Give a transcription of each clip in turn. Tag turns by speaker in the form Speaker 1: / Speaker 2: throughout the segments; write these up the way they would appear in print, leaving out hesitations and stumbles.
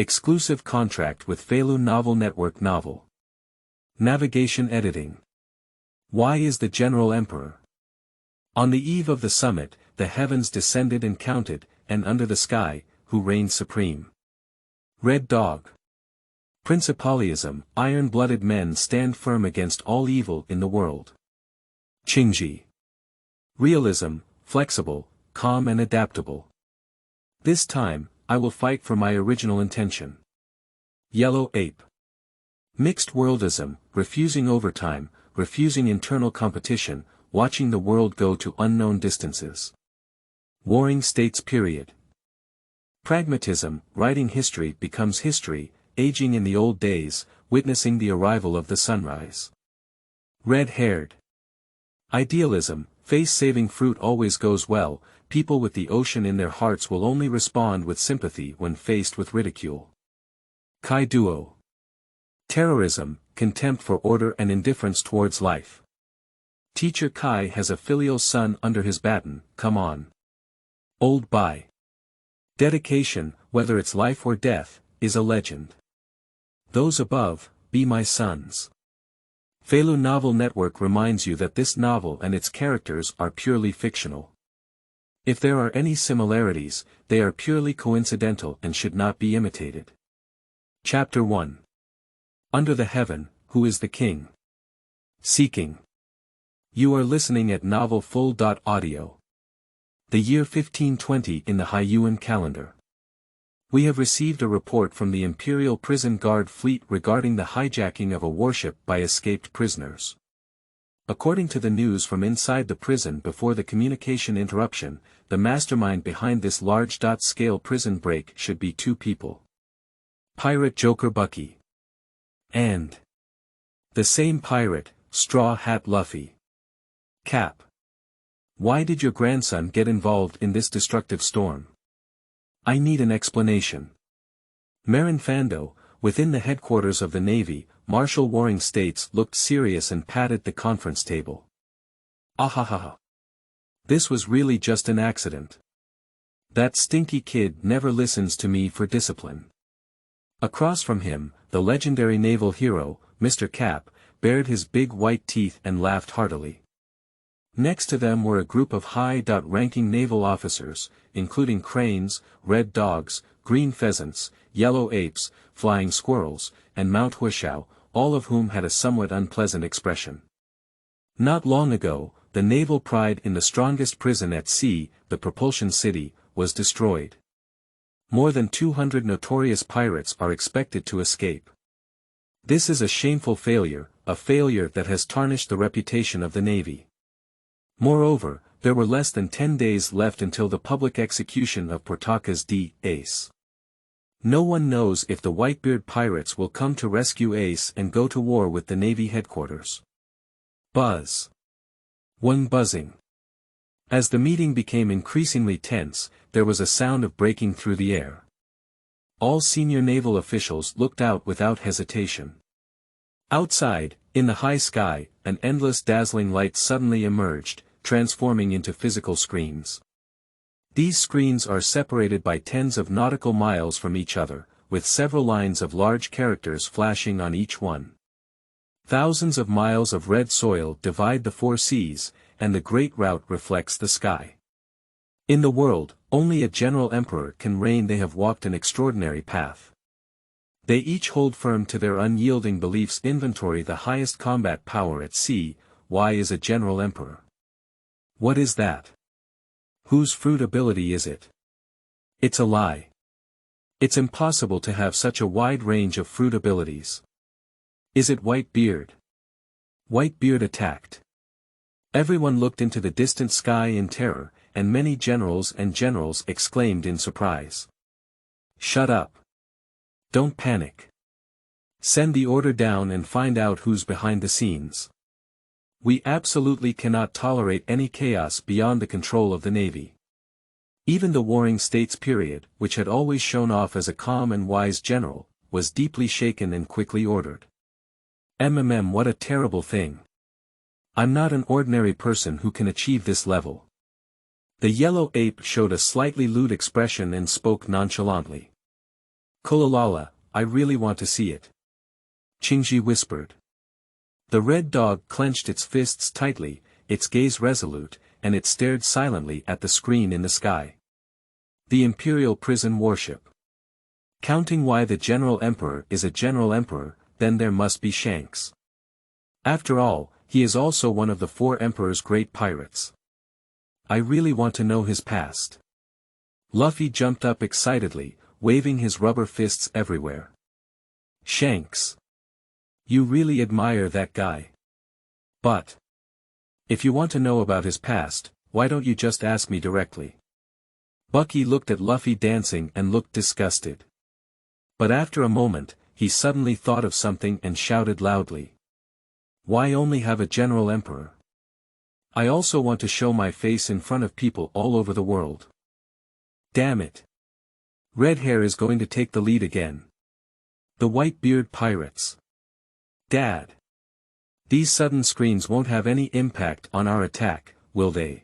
Speaker 1: Exclusive contract with Feilu Novel Network Novel. Navigation editing. Why is the General Emperor? On the eve of the summit, the heavens descended and counted, and under the sky, who reigned supreme? Red Dog. Principalism, iron-blooded men stand firm against all evil in the world. Qingzhi. Realism, flexible, calm and adaptable. This time, I will fight for my original intention. Yellow Ape. Mixed worldism, refusing overtime, refusing internal competition, watching the world go to unknown distances. Warring States period. Pragmatism, writing history becomes history, aging in the old days, witnessing the arrival of the sunrise. Red-haired. Idealism, face-saving fruit always goes well, people with the ocean in their hearts will only respond with sympathy when faced with ridicule. Kai Duo. Terrorism, contempt for order and indifference towards life. Teacher Kai has a filial son under his baton, come on. Old Bai. Dedication, whether it's life or death, is a legend. Those above, be my sons. Feilu Novel Network reminds you that this novel and its characters are purely fictional. If there are any similarities, they are purely coincidental and should not be imitated. Chapter 1. Under the Heaven, Who is the King? Seeking. You are listening at novelfull.audio. The year 1520 in the Haiyuan calendar. We have received a report from the Imperial Prison Guard Fleet regarding the hijacking of a warship by escaped prisoners. According to the news from inside the prison before the communication interruption, the mastermind behind this large-scale prison break should be two people. Pirate Joker Bucky. And the same pirate, Straw Hat Luffy. Cap. Why did your grandson get involved in this destructive storm? I need an explanation. Marin Fando, within the headquarters of the Navy, Marshal Warring States looked serious and patted the conference table. Ahahaha. This was really just an accident. That stinky kid never listens to me for discipline. Across from him, the legendary naval hero, Mr. Cap, bared his big white teeth and laughed heartily. Next to them were a group of high-ranking naval officers, including cranes, red dogs, green pheasants, yellow apes, flying squirrels, and Mount Huishao, all of whom had a somewhat unpleasant expression. Not long ago, the naval pride in the strongest prison at sea, the Propulsion City, was destroyed. More than 200 notorious pirates are expected to escape. This is a shameful failure, a failure that has tarnished the reputation of the Navy. Moreover, there were less than 10 days left until the public execution of Portaka's Ace. No one knows if the Whitebeard pirates will come to rescue Ace and go to war with the Navy headquarters. Buzz. One buzzing. As the meeting became increasingly tense, there was a sound of breaking through the air. All senior naval officials looked out without hesitation. Outside, in the high sky, an endless dazzling light suddenly emerged, transforming into physical screens. These screens are separated by tens of nautical miles from each other, with several lines of large characters flashing on each one. Thousands of miles of red soil divide the four seas, and the great route reflects the sky. In the world, only a general emperor can reign. They have walked an extraordinary path. They each hold firm to their unyielding beliefs. Inventory the highest combat power at sea. Why is a general emperor? What is that? Whose fruit ability is it? It's a lie. It's impossible to have such a wide range of fruit abilities. Is it Whitebeard? Whitebeard attacked. Everyone looked into the distant sky in terror, and many generals exclaimed in surprise. Shut up. Don't panic. Send the order down and find out who's behind the scenes. We absolutely cannot tolerate any chaos beyond the control of the Navy. Even the Warring States period, which had always shown off as a calm and wise general, was deeply shaken and quickly ordered. What a terrible thing. I'm not an ordinary person who can achieve this level. The Yellow Ape showed a slightly lewd expression and spoke nonchalantly. Kolalala, I really want to see it. Qingzhi whispered. The red dog clenched its fists tightly, its gaze resolute, and it stared silently at the screen in the sky. The Imperial Prison Warship. Counting why the General Emperor is a General Emperor, then there must be Shanks. After all, he is also one of the 4 Emperor's great pirates. I really want to know his past. Luffy jumped up excitedly, waving his rubber fists everywhere. Shanks. You really admire that guy. But if you want to know about his past, why don't you just ask me directly? Bucky looked at Luffy dancing and looked disgusted. But after a moment, he suddenly thought of something and shouted loudly. Why only have a General Emperor? I also want to show my face in front of people all over the world. Damn it. Red Hair is going to take the lead again. The Whitebeard Pirates. Dad. These sudden screens won't have any impact on our attack, will they?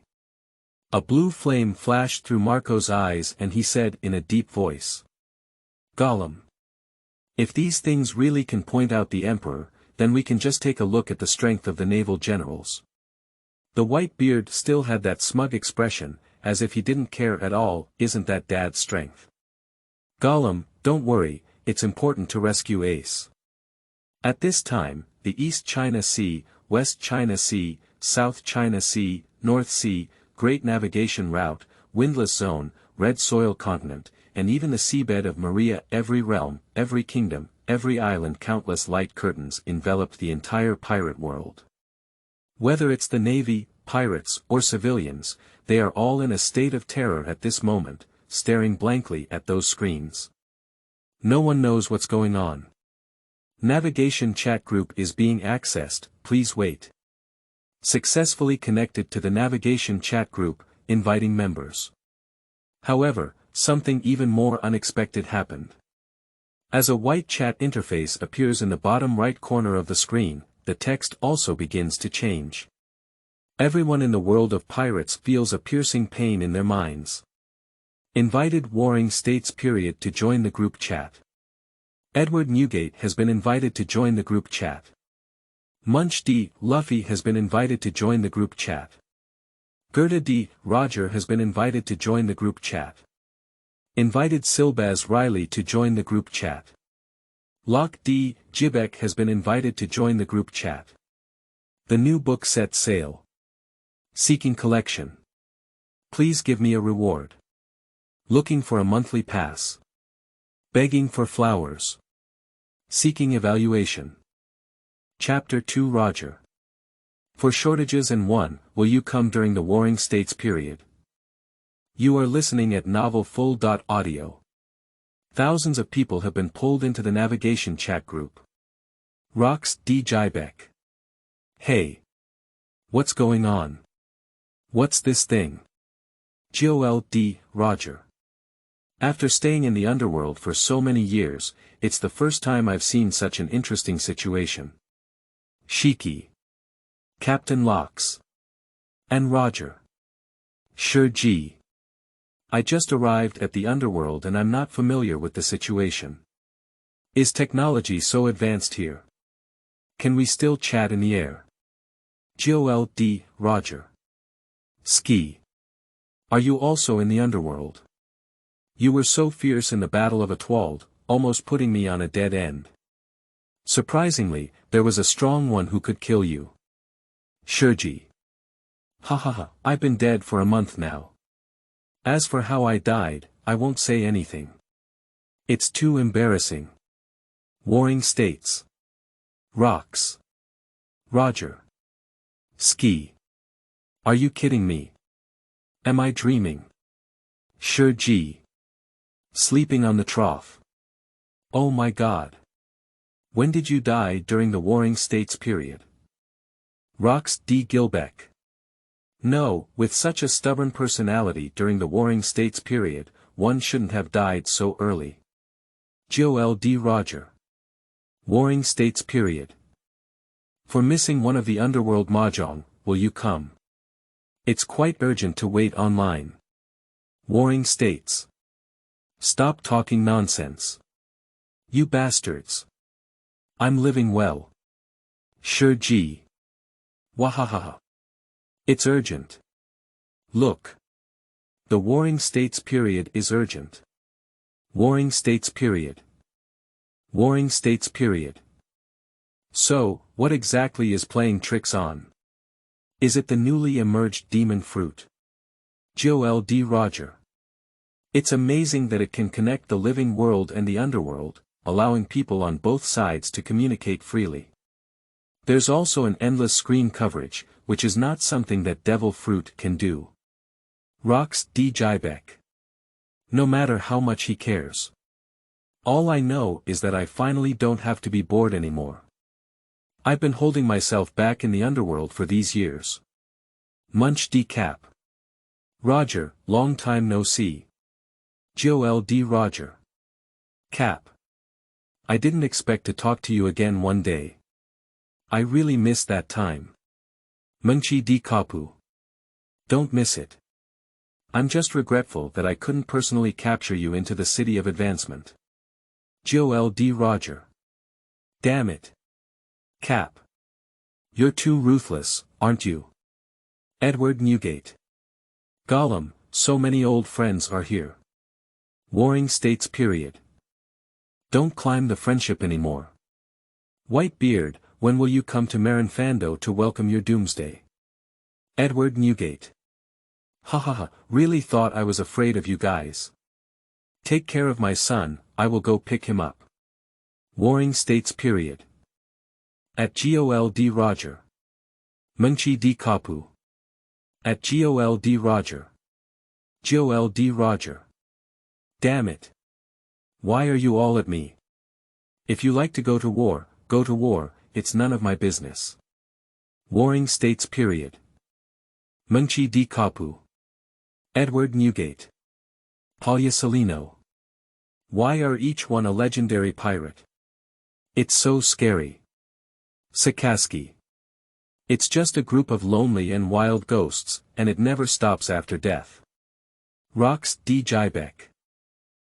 Speaker 1: A blue flame flashed through Marco's eyes and he said in a deep voice. Gollum. If these things really can point out the Emperor, then we can just take a look at the strength of the naval generals. The Whitebeard still had that smug expression, as if he didn't care at all. Isn't that Dad's strength? Gollum, don't worry, it's important to rescue Ace. At this time, the East China Sea, West China Sea, South China Sea, North Sea, Great Navigation Route, Windless Zone, Red Soil Continent, and even the seabed of Maria, every realm, every kingdom, every island, countless light curtains enveloped the entire pirate world. Whether it's the navy, pirates, or civilians, they are all in a state of terror at this moment, staring blankly at those screens. No one knows what's going on. Navigation chat group is being accessed, please wait. Successfully connected to the navigation chat group, inviting members. However, something even more unexpected happened. As a white chat interface appears in the bottom right corner of the screen, the text also begins to change. Everyone in the world of pirates feels a piercing pain in their minds. Invited Warring States period to join the group chat. Edward Newgate has been invited to join the group chat. Munch D. Luffy has been invited to join the group chat. Gerda D. Roger has been invited to join the group chat. Invited Silbaz Riley to join the group chat. Locke D. Jibek has been invited to join the group chat. The new book set sail. Seeking collection. Please give me a reward. Looking for a monthly pass. Begging for flowers. Seeking evaluation. Chapter 2 Roger. For shortages and 1, will you come during the Warring States period? You are listening at Novel Full. Audio. Thousands of people have been pulled into the navigation chat group. Rox D. Jibek. Hey. What's going on? What's this thing? Joel D. Roger. After staying in the underworld for so many years, it's the first time I've seen such an interesting situation. Shiki. Captain Lox. And Roger. Shi Ji. I just arrived at the underworld and I'm not familiar with the situation. Is technology so advanced here? Can we still chat in the air? Joel D. Roger. Ski. Are you also in the underworld? You were so fierce in the Battle of Atwald, almost putting me on a dead end. Surprisingly, there was a strong one who could kill you. Shi Ji. Ha ha ha, I've been dead for a month now. As for how I died, I won't say anything. It's too embarrassing. Warring States. Rocks. Roger. Ski. Are you kidding me? Am I dreaming? Shi Ji. Sleeping on the trough. Oh my God. When did you die during the Warring States period? Rox D. Gilbeck. No, with such a stubborn personality during the Warring States period, one shouldn't have died so early. Joel D. Roger. Warring States period. For missing one of the underworld mahjong, will you come? It's quite urgent to wait online. Warring States. Stop talking nonsense. You bastards. I'm living well. Shi Ji. Wahahaha. It's urgent. Look. The Warring States period is urgent. Warring States period. Warring States period. So, what exactly is playing tricks on? Is it the newly emerged demon fruit? Joel D. Roger. It's amazing that it can connect the living world and the underworld, allowing people on both sides to communicate freely. There's also an endless screen coverage, which is not something that devil fruit can do. Rocks D. Jiebeck. No matter how much he cares. All I know is that I finally don't have to be bored anymore. I've been holding myself back in the underworld for these years. Munch D. Cap. Roger, long time no see. Joel D. Roger. Cap. I didn't expect to talk to you again one day. I really miss that time. Munchi D. Kapu. Don't miss it. I'm just regretful that I couldn't personally capture you into the city of advancement. Joel D. Roger. Damn it. Cap. You're too ruthless, aren't you? Edward Newgate. Gollum, so many old friends are here. Warring States period. Don't climb the friendship anymore. Whitebeard, when will you come to Marinfando to welcome your doomsday? Edward Newgate. Hahaha, really thought I was afraid of you guys. Take care of my son, I will go pick him up. Warring States period. At Gol D. Roger. Munchi D. Kapu. At Gol D. Roger. Joel D. Roger. Damn it. Why are you all at me? If you like to go to war, it's none of my business. Warring States period. Munchi D. Kapu. Edward Newgate. Palyasalino. Why are each one a legendary pirate? It's so scary. Sakaski. It's just a group of lonely and wild ghosts, and it never stops after death. Rocks D. Jiebeck.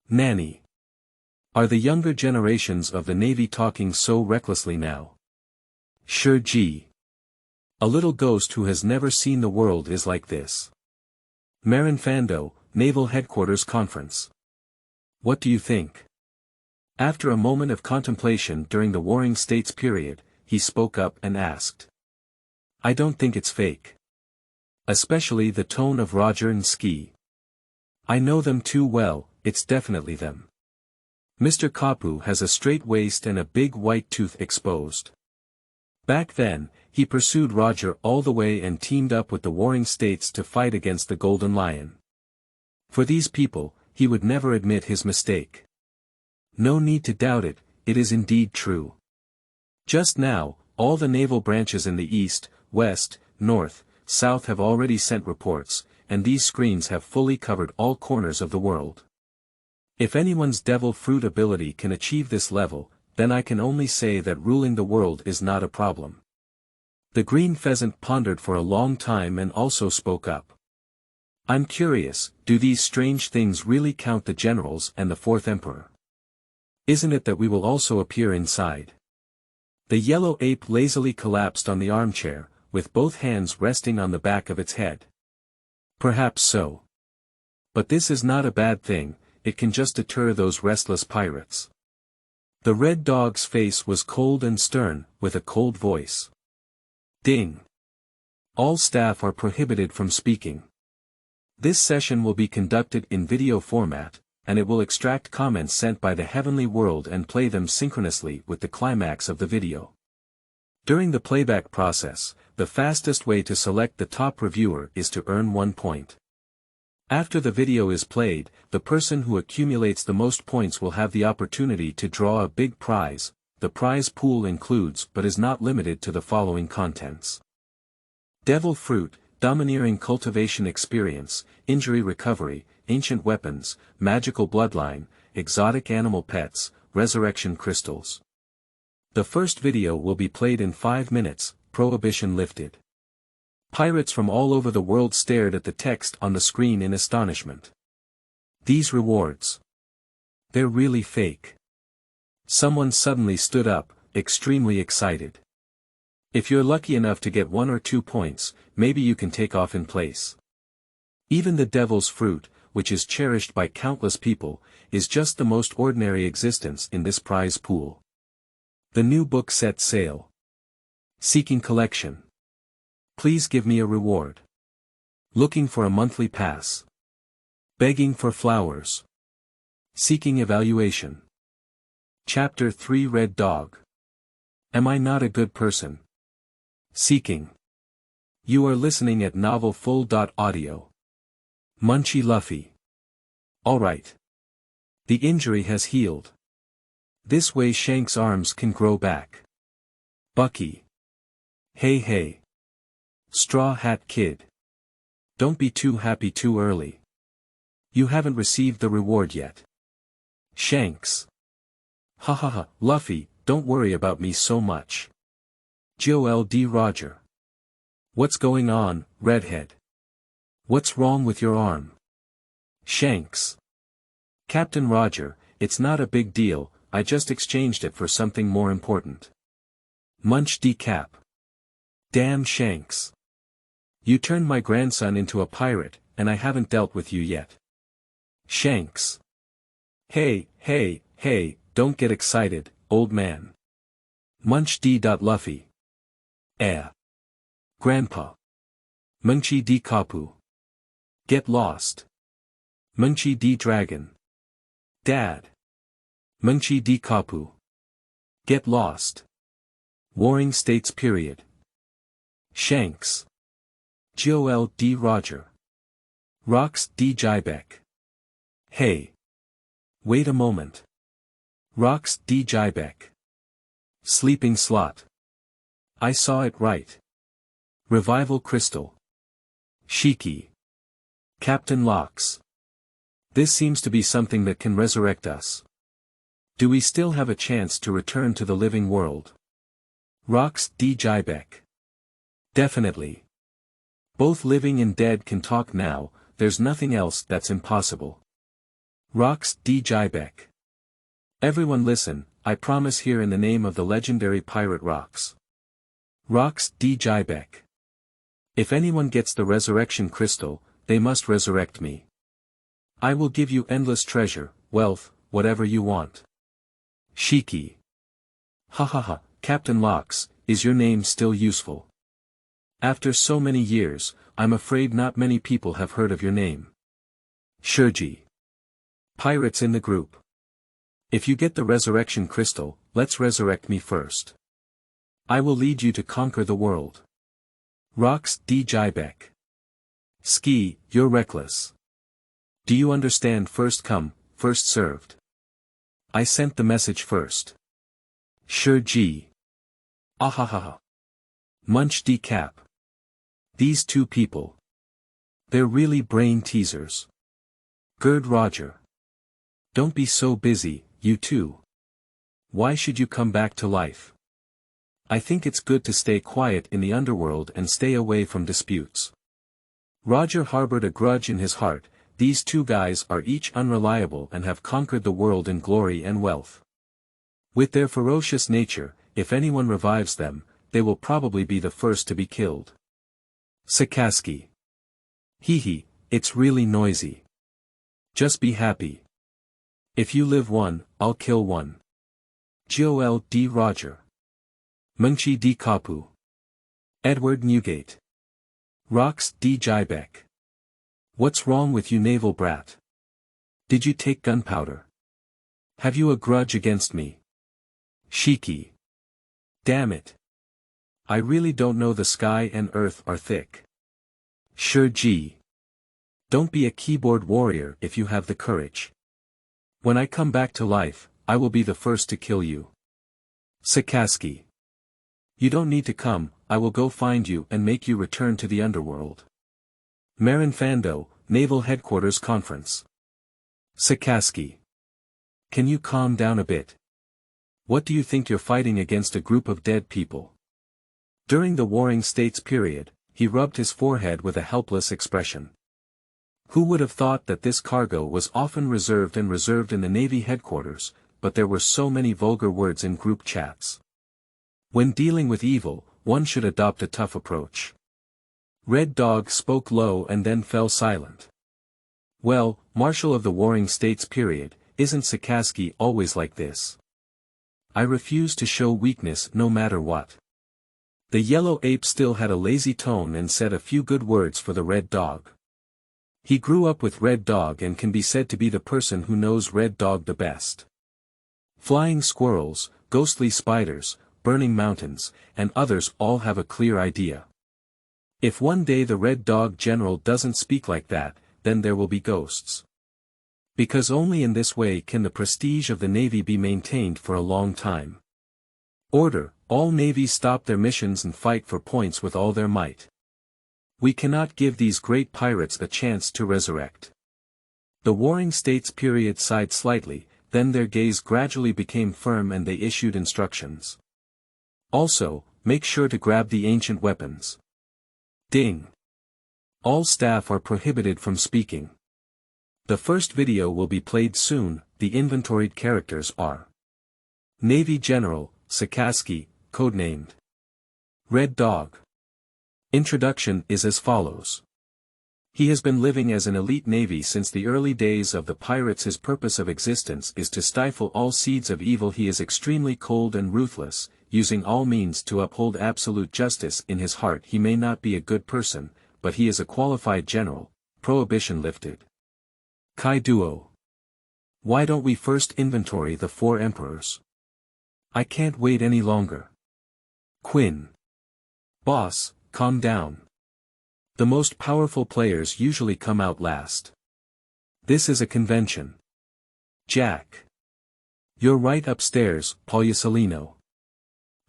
Speaker 1: Nanny. Are the younger generations of the Navy talking so recklessly now? Shi Ji. A little ghost who has never seen the world is like this. Marinfando, Naval Headquarters Conference. What do you think? After a moment of contemplation during the Warring States period, he spoke up and asked. I don't think it's fake. Especially the tone of Roger and Ski. I know them too well, it's definitely them. Mr. Kapu has a straight waist and a big white tooth exposed. Back then, he pursued Roger all the way and teamed up with the Warring States to fight against the Golden Lion. For these people, he would never admit his mistake. No need to doubt it, it is indeed true. Just now, all the naval branches in the East, West, North, South have already sent reports, and these screens have fully covered all corners of the world. If anyone's devil fruit ability can achieve this level, then I can only say that ruling the world is not a problem. The green pheasant pondered for a long time and also spoke up. I'm curious, do these strange things really count the generals and the fourth emperor? Isn't it that we will also appear inside? The yellow ape lazily collapsed on the armchair, with both hands resting on the back of its head. Perhaps so. But this is not a bad thing, it can just deter those restless pirates. The red dog's face was cold and stern, with a cold voice. Ding. All staff are prohibited from speaking. This session will be conducted in video format, and it will extract comments sent by the heavenly world and play them synchronously with the climax of the video. During the playback process, the fastest way to select the top reviewer is to earn 1 point. After the video is played, the person who accumulates the most points will have the opportunity to draw a big prize. The prize pool includes but is not limited to the following contents. Devil Fruit, Domineering Cultivation Experience, Injury Recovery, Ancient Weapons, Magical Bloodline, Exotic Animal Pets, Resurrection Crystals. The first video will be played in 5 minutes, prohibition lifted. Pirates from all over the world stared at the text on the screen in astonishment. These rewards. They're really fake. Someone suddenly stood up, extremely excited. If you're lucky enough to get 1 or 2 points, maybe you can take off in place. Even the devil's fruit, which is cherished by countless people, is just the most ordinary existence in this prize pool. The new book sets sail. Seeking collection. Please give me a reward. Looking for a monthly pass. Begging for flowers. Seeking evaluation. Chapter 3 Red Dog. Am I not a good person? Seeking. You are listening at novelfull.audio. Munchy Luffy. Alright. The injury has healed. This way Shank's arms can grow back. Bucky. Hey hey. Straw Hat Kid. Don't be too happy too early. You haven't received the reward yet. Shanks. Ha ha ha, Luffy, don't worry about me so much. Joel D. Roger. What's going on, redhead? What's wrong with your arm? Shanks. Captain Roger, it's not a big deal, I just exchanged it for something more important. Munch D. Cap. Damn Shanks. You turned my grandson into a pirate, and I haven't dealt with you yet. Shanks. Hey, hey, hey, don't get excited, old man. Munch D. Luffy. Grandpa. Munchie D. Kapu. Get lost. Munchie D. Dragon. Dad. Munchie D. Kapu. Get lost. Warring States period. Shanks. Joel D. Roger. Rox D. Jybeck. Hey. Wait a moment. Rox D. Jybeck. Sleeping Slot. I saw it right. Revival Crystal. Shiki. Captain Locks. This seems to be something that can resurrect us. Do we still have a chance to return to the living world? Rox D. Jybeck. Definitely. Both living and dead can talk now, there's nothing else that's impossible. Rox D. Jybeck. Everyone listen, I promise here in the name of the legendary pirate Rox. Rox D. Jybeck. If anyone gets the resurrection crystal, they must resurrect me. I will give you endless treasure, wealth, whatever you want. Shiki. Ha ha ha, Captain Locks, is your name still useful? After so many years, I'm afraid not many people have heard of your name. Shi Ji. Pirates in the group. If you get the resurrection crystal, let's resurrect me first. I will lead you to conquer the world. Rox D. Jybeck. Ski, you're reckless. Do you understand first come, first served? I sent the message first. Shi Ji. Ahahaha. Munch D. Cap. These two people. They're really brain teasers. Gerd Roger. Don't be so busy, you two. Why should you come back to life? I think it's good to stay quiet in the underworld and stay away from disputes. Roger harbored a grudge in his heart. These two guys are each unreliable and have conquered the world in glory and wealth. With their ferocious nature, if anyone revives them, they will probably be the first to be killed. Sakaski. Hee, it's really noisy. Just be happy. If you live one, I'll kill one. Joel D. Roger. Munchie D. Kapu. Edward Newgate. Rox D. Jybeck. What's wrong with you, naval brat? Did you take gunpowder? Have you a grudge against me? Shiki. Damn it. I really don't know, the sky and earth are thick. Shi Ji. Don't be a keyboard warrior if you have the courage. When I come back to life, I will be the first to kill you. Sakaski. You don't need to come, I will go find you and make you return to the underworld. Marin Fando, Naval Headquarters Conference. Sakaski. Can you calm down a bit? What do you think you're fighting against, a group of dead people? During the Warring States period, he rubbed his forehead with a helpless expression. Who would have thought that this cargo was often reserved in the Navy headquarters, but there were so many vulgar words in group chats. When dealing with evil, one should adopt a tough approach. Red Dog spoke low and then fell silent. Well, Marshal of the Warring States period, isn't Sakaski always like this? I refuse to show weakness no matter what. The Yellow Ape still had a lazy tone and said a few good words for the Red Dog. He grew up with Red Dog and can be said to be the person who knows Red Dog the best. Flying squirrels, ghostly spiders, burning mountains, and others all have a clear idea. If one day the Red Dog General doesn't speak like that, then there will be ghosts. Because only in this way can the prestige of the Navy be maintained for a long time. Order, all navies stop their missions and fight for points with all their might. We cannot give these great pirates a chance to resurrect. The Warring States period sighed slightly, then their gaze gradually became firm and they issued instructions. Also, make sure to grab the ancient weapons. Ding. All staff are prohibited from speaking. The first video will be played soon. The inventoried characters are Navy General, Sakaski, codenamed Red Dog. Introduction is as follows. He has been living as an elite navy since the early days of the pirates. His purpose of existence is to stifle all seeds of evil. He is extremely cold and ruthless, using all means to uphold absolute justice. In his heart he may not be a good person, but he is a qualified general. Prohibition lifted. Kai Duo. Why don't we first inventory the 4 emperors? I can't wait any longer. Quinn. Boss, calm down. The most powerful players usually come out last. This is a convention. Jack. You're right upstairs, Pauliusolino.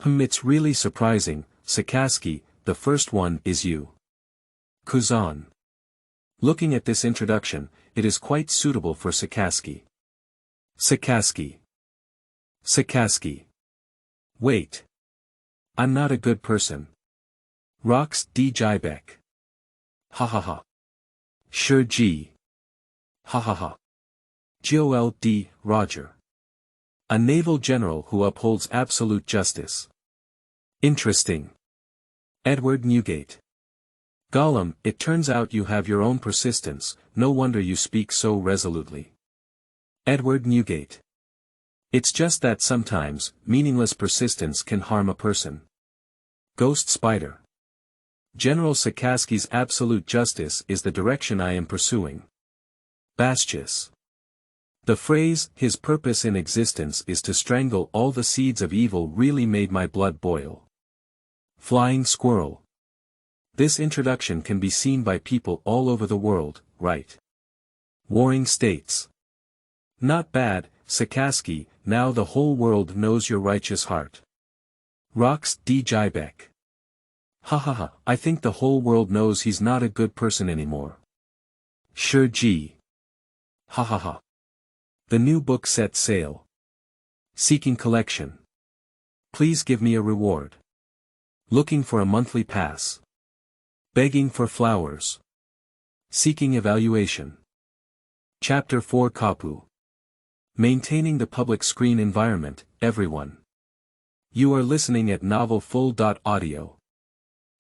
Speaker 1: It's really surprising, Sakaski, the first one is you. Kuzan. Looking at this introduction, it is quite suitable for Sakaski. Sakaski. Sakaski. Wait. I'm not a good person. Rox D. Jibek. Ha ha ha. Shi Ji. Ha ha ha. Joel D. Roger. A naval general who upholds absolute justice. Interesting. Edward Newgate. Gollum, it turns out you have your own persistence, no wonder you speak so resolutely. Edward Newgate. It's just that sometimes, meaningless persistence can harm a person. Ghost Spider. General Sakaski's absolute justice is the direction I am pursuing. Bastius. The phrase, his purpose in existence is to strangle all the seeds of evil, really made my blood boil. Flying Squirrel. This introduction can be seen by people all over the world, right? Warring States. Not bad, Sakaski, now the whole world knows your righteous heart. Rox D. Jibek. Ha ha ha, I think the whole world knows he's not a good person anymore. Shi Ji. Ha ha ha. The new book set sail. Seeking collection. Please give me a reward. Looking for a monthly pass. Begging for flowers. Seeking evaluation. Chapter 4 Kapu. Maintaining the public screen environment, everyone. You are listening at Novel Full.audio.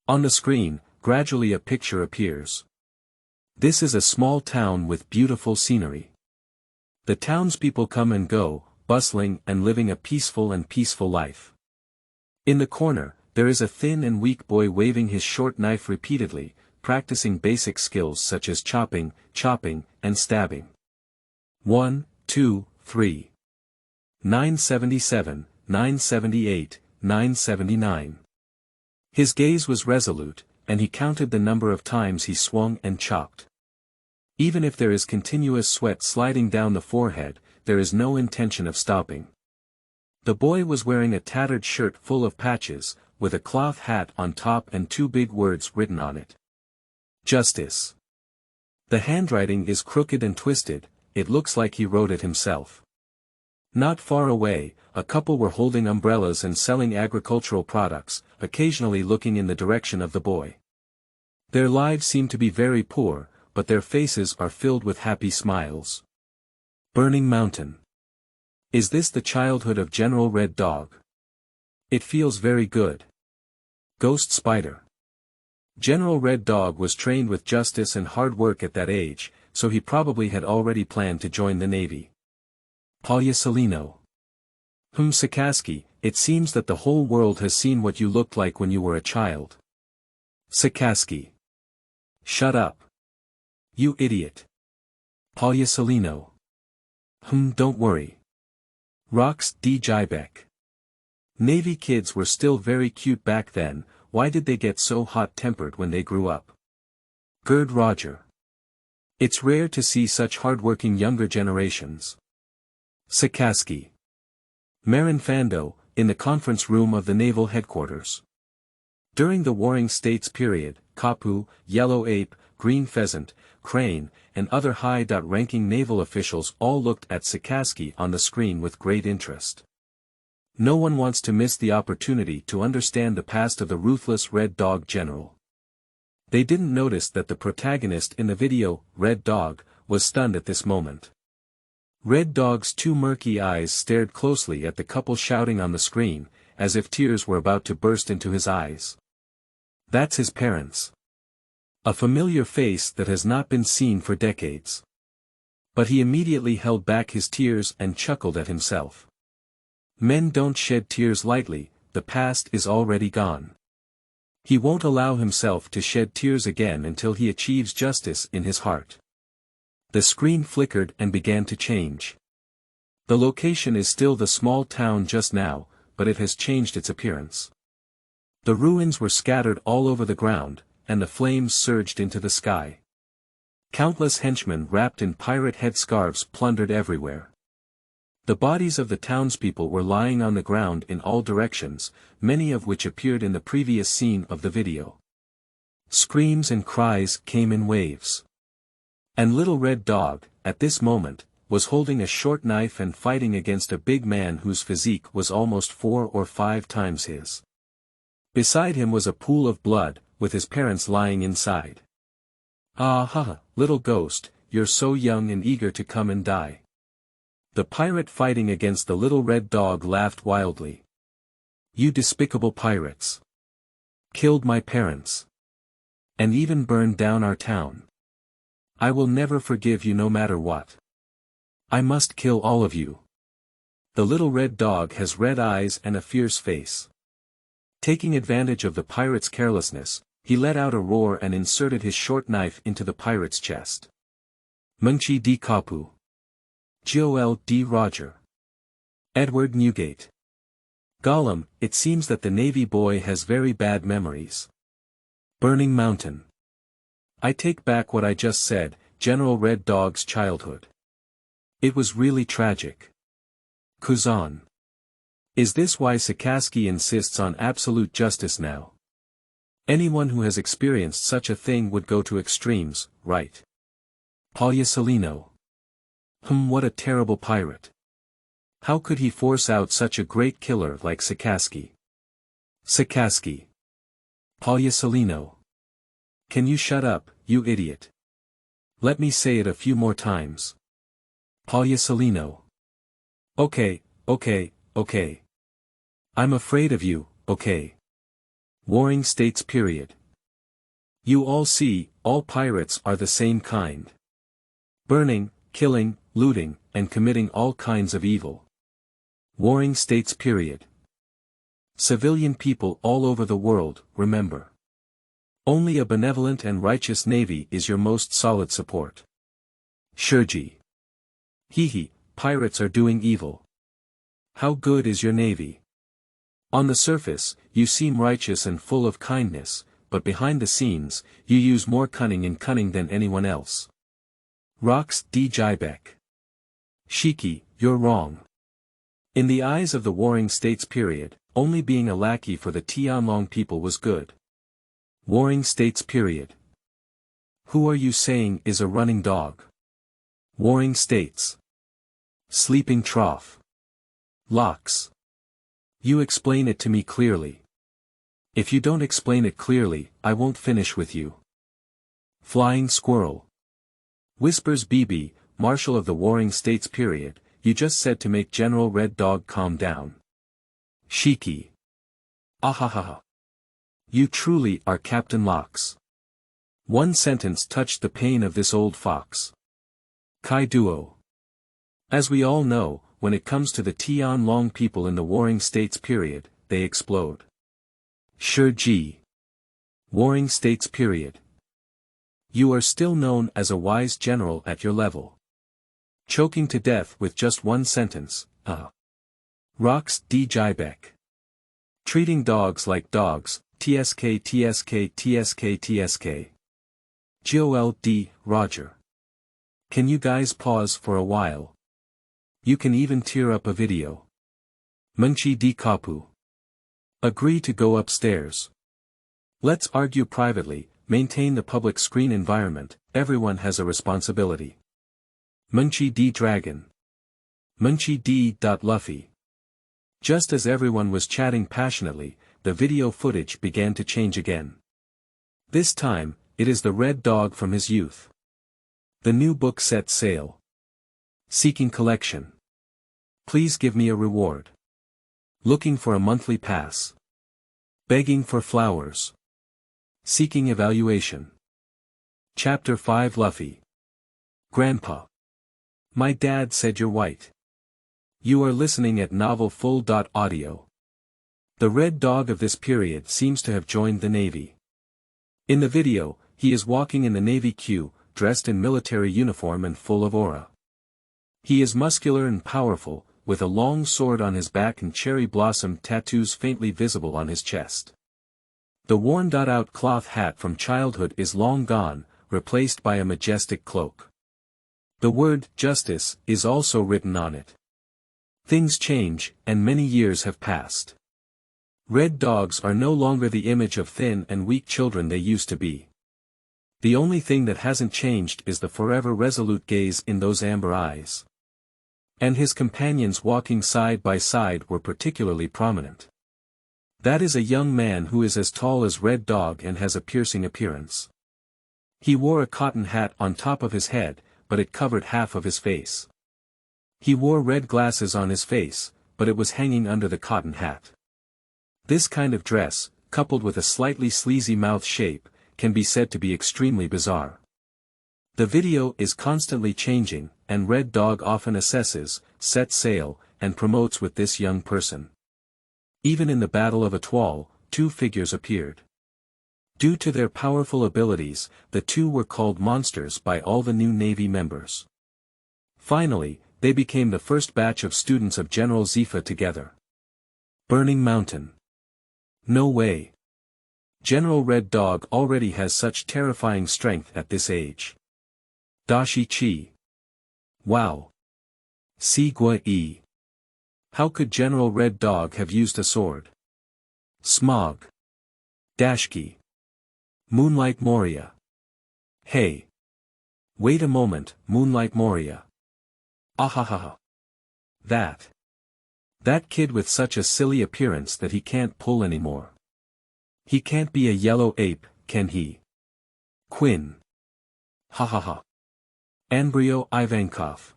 Speaker 1: On the screen, gradually a picture appears. This is a small town with beautiful scenery. The townspeople come and go, bustling and living a peaceful life. In the corner, there is a thin and weak boy waving his short knife repeatedly, practicing basic skills such as chopping, and stabbing. 1, 2, 3. 977, 978, 979. His gaze was resolute, and he counted the number of times he swung and chopped. Even if there is continuous sweat sliding down the forehead, there is no intention of stopping. The boy was wearing a tattered shirt full of patches, with a cloth hat on top and 2 big words written on it. Justice. The handwriting is crooked and twisted, it looks like he wrote it himself. Not far away, a couple were holding umbrellas and selling agricultural products, occasionally looking in the direction of the boy. Their lives seem to be very poor, but their faces are filled with happy smiles. Burning Mountain. Is this the childhood of General Red Dog? It feels very good. Ghost Spider. General Red Dog was trained with justice and hard work at that age, so he probably had already planned to join the Navy. Pagliasolino. Sakaski, it seems that the whole world has seen what you looked like when you were a child. Sakaski. Shut up. You idiot. Pagliasolino. Don't worry. Rox D. Jibek. Navy kids were still very cute back then, why did they get so hot-tempered when they grew up? Gerd Roger. It's rare to see such hard-working younger generations. Sakaski. Marin Fando, in the conference room of the naval headquarters. During the Warring States period, Kapu, Yellow Ape, Green Pheasant, Crane, and other high-ranking naval officials all looked at Sakaski on the screen with great interest. No one wants to miss the opportunity to understand the past of the ruthless Red Dog general. They didn't notice that the protagonist in the video, Red Dog, was stunned at this moment. Red Dog's two murky eyes stared closely at the couple shouting on the screen, as if tears were about to burst into his eyes. That's his parents. A familiar face that has not been seen for decades. But he immediately held back his tears and chuckled at himself. Men don't shed tears lightly, the past is already gone. He won't allow himself to shed tears again until he achieves justice in his heart. The screen flickered and began to change. The location is still the small town just now, but it has changed its appearance. The ruins were scattered all over the ground, and the flames surged into the sky. Countless henchmen wrapped in pirate headscarves plundered everywhere. The bodies of the townspeople were lying on the ground in all directions, many of which appeared in the previous scene of the video. Screams and cries came in waves. And Little Red Dog, at this moment, was holding a short knife and fighting against a big man whose physique was almost 4 or 5 times his. Beside him was a pool of blood, with his parents lying inside. Ah ha, little ghost, you're so young and eager to come and die. The pirate fighting against the Little Red Dog laughed wildly. You despicable pirates. Killed my parents. And even burned down our town. I will never forgive you no matter what. I must kill all of you. The Little Red Dog has red eyes and a fierce face. Taking advantage of the pirate's carelessness, he let out a roar and inserted his short knife into the pirate's chest. Mengchi D. Kapu. Joel D. Roger. Edward Newgate. Gollum, it seems that the Navy boy has very bad memories. Burning Mountain. I take back what I just said, General Red Dog's childhood. It was really tragic. Kuzan. Is this why Sakaski insists on absolute justice now? Anyone who has experienced such a thing would go to extremes, right? Pagliasolino. What a terrible pirate. How could he force out such a great killer like Sakaski? Sakaski. Pagliasolino. Can you shut up, you idiot? Let me say it a few more times. Pagliasolino. Okay. I'm afraid of you, okay. Warring States period. You all see, all pirates are the same kind. Burning, killing, looting, and committing all kinds of evil. Warring States period. Civilian people all over the world, remember. Only a benevolent and righteous navy is your most solid support. Shi Ji. Hee, pirates are doing evil. How good is your navy? On the surface, you seem righteous and full of kindness, but behind the scenes, you use more cunning than anyone else. Rox D. Jibek. Shiki, you're wrong. In the eyes of the Warring States period, only being a lackey for the Tianlong people was good. Warring States period. Who are you saying is a running dog? Warring States. Sleeping trough. Locks. You explain it to me clearly. If you don't explain it clearly, I won't finish with you. Flying squirrel. Whispers BB, Marshal of the Warring States period, you just said to make General Red Dog calm down. Shi Ji. Ahahaha. You truly are Captain Locks. One sentence touched the pain of this old fox. Kai Duo. As we all know, when it comes to the Tianlong people in the Warring States period, they explode. Shi Ji. Warring States period. You are still known as a wise general at your level. Choking to death with just one sentence, Rocks D. Jibek. Treating dogs like dogs, TSK TSK TSK TSK. GOLD, Roger. Can you guys pause for a while? You can even tear up a video. Munchi D. Kapu. Agree to go upstairs. Let's argue privately, maintain the public screen environment, everyone has a responsibility. Munchi D. Dragon. Munchi D. Luffy. Just as everyone was chatting passionately, the video footage began to change again. This time, it is the Red Dog from his youth. The new book set sail. Seeking collection. Please give me a reward. Looking for a monthly pass. Begging for flowers. Seeking evaluation. Chapter 5 Luffy. Grandpa. My dad said you're white. You are listening at novel full.audio. The Red Dog of this period seems to have joined the Navy. In the video, he is walking in the Navy queue, dressed in military uniform and full of aura. He is muscular and powerful, with a long sword on his back and cherry blossom tattoos faintly visible on his chest. The worn-out cloth hat from childhood is long gone, replaced by a majestic cloak. The word, justice, is also written on it. Things change, and many years have passed. Red dogs are no longer the image of thin and weak children they used to be. The only thing that hasn't changed is the forever resolute gaze in those amber eyes. And his companions walking side by side were particularly prominent. That is a young man who is as tall as Red Dog and has a piercing appearance. He wore a cotton hat on top of his head, but it covered half of his face. He wore red glasses on his face, but it was hanging under the cotton hat. This kind of dress, coupled with a slightly sleazy mouth shape, can be said to be extremely bizarre. The video is constantly changing, and Red Dog often assesses, sets sail, and promotes with this young person. Even in the Battle of Atoll, two figures appeared. Due to their powerful abilities, the two were called monsters by all the new Navy members. Finally, they became the first batch of students of General Zifa together. Burning Mountain. No way. General Red Dog already has such terrifying strength at this age. Dashi Chi. Wow. Si Gua Yi. How could General Red Dog have used a sword? Smog. Dashki. Moonlight Moria. Hey. Wait a moment, Moonlight Moria. Ahahaha. That kid with such a silly appearance that he can't pull anymore. He can't be a yellow ape, can he? Quinn. Hahaha. Embryo Ivankov.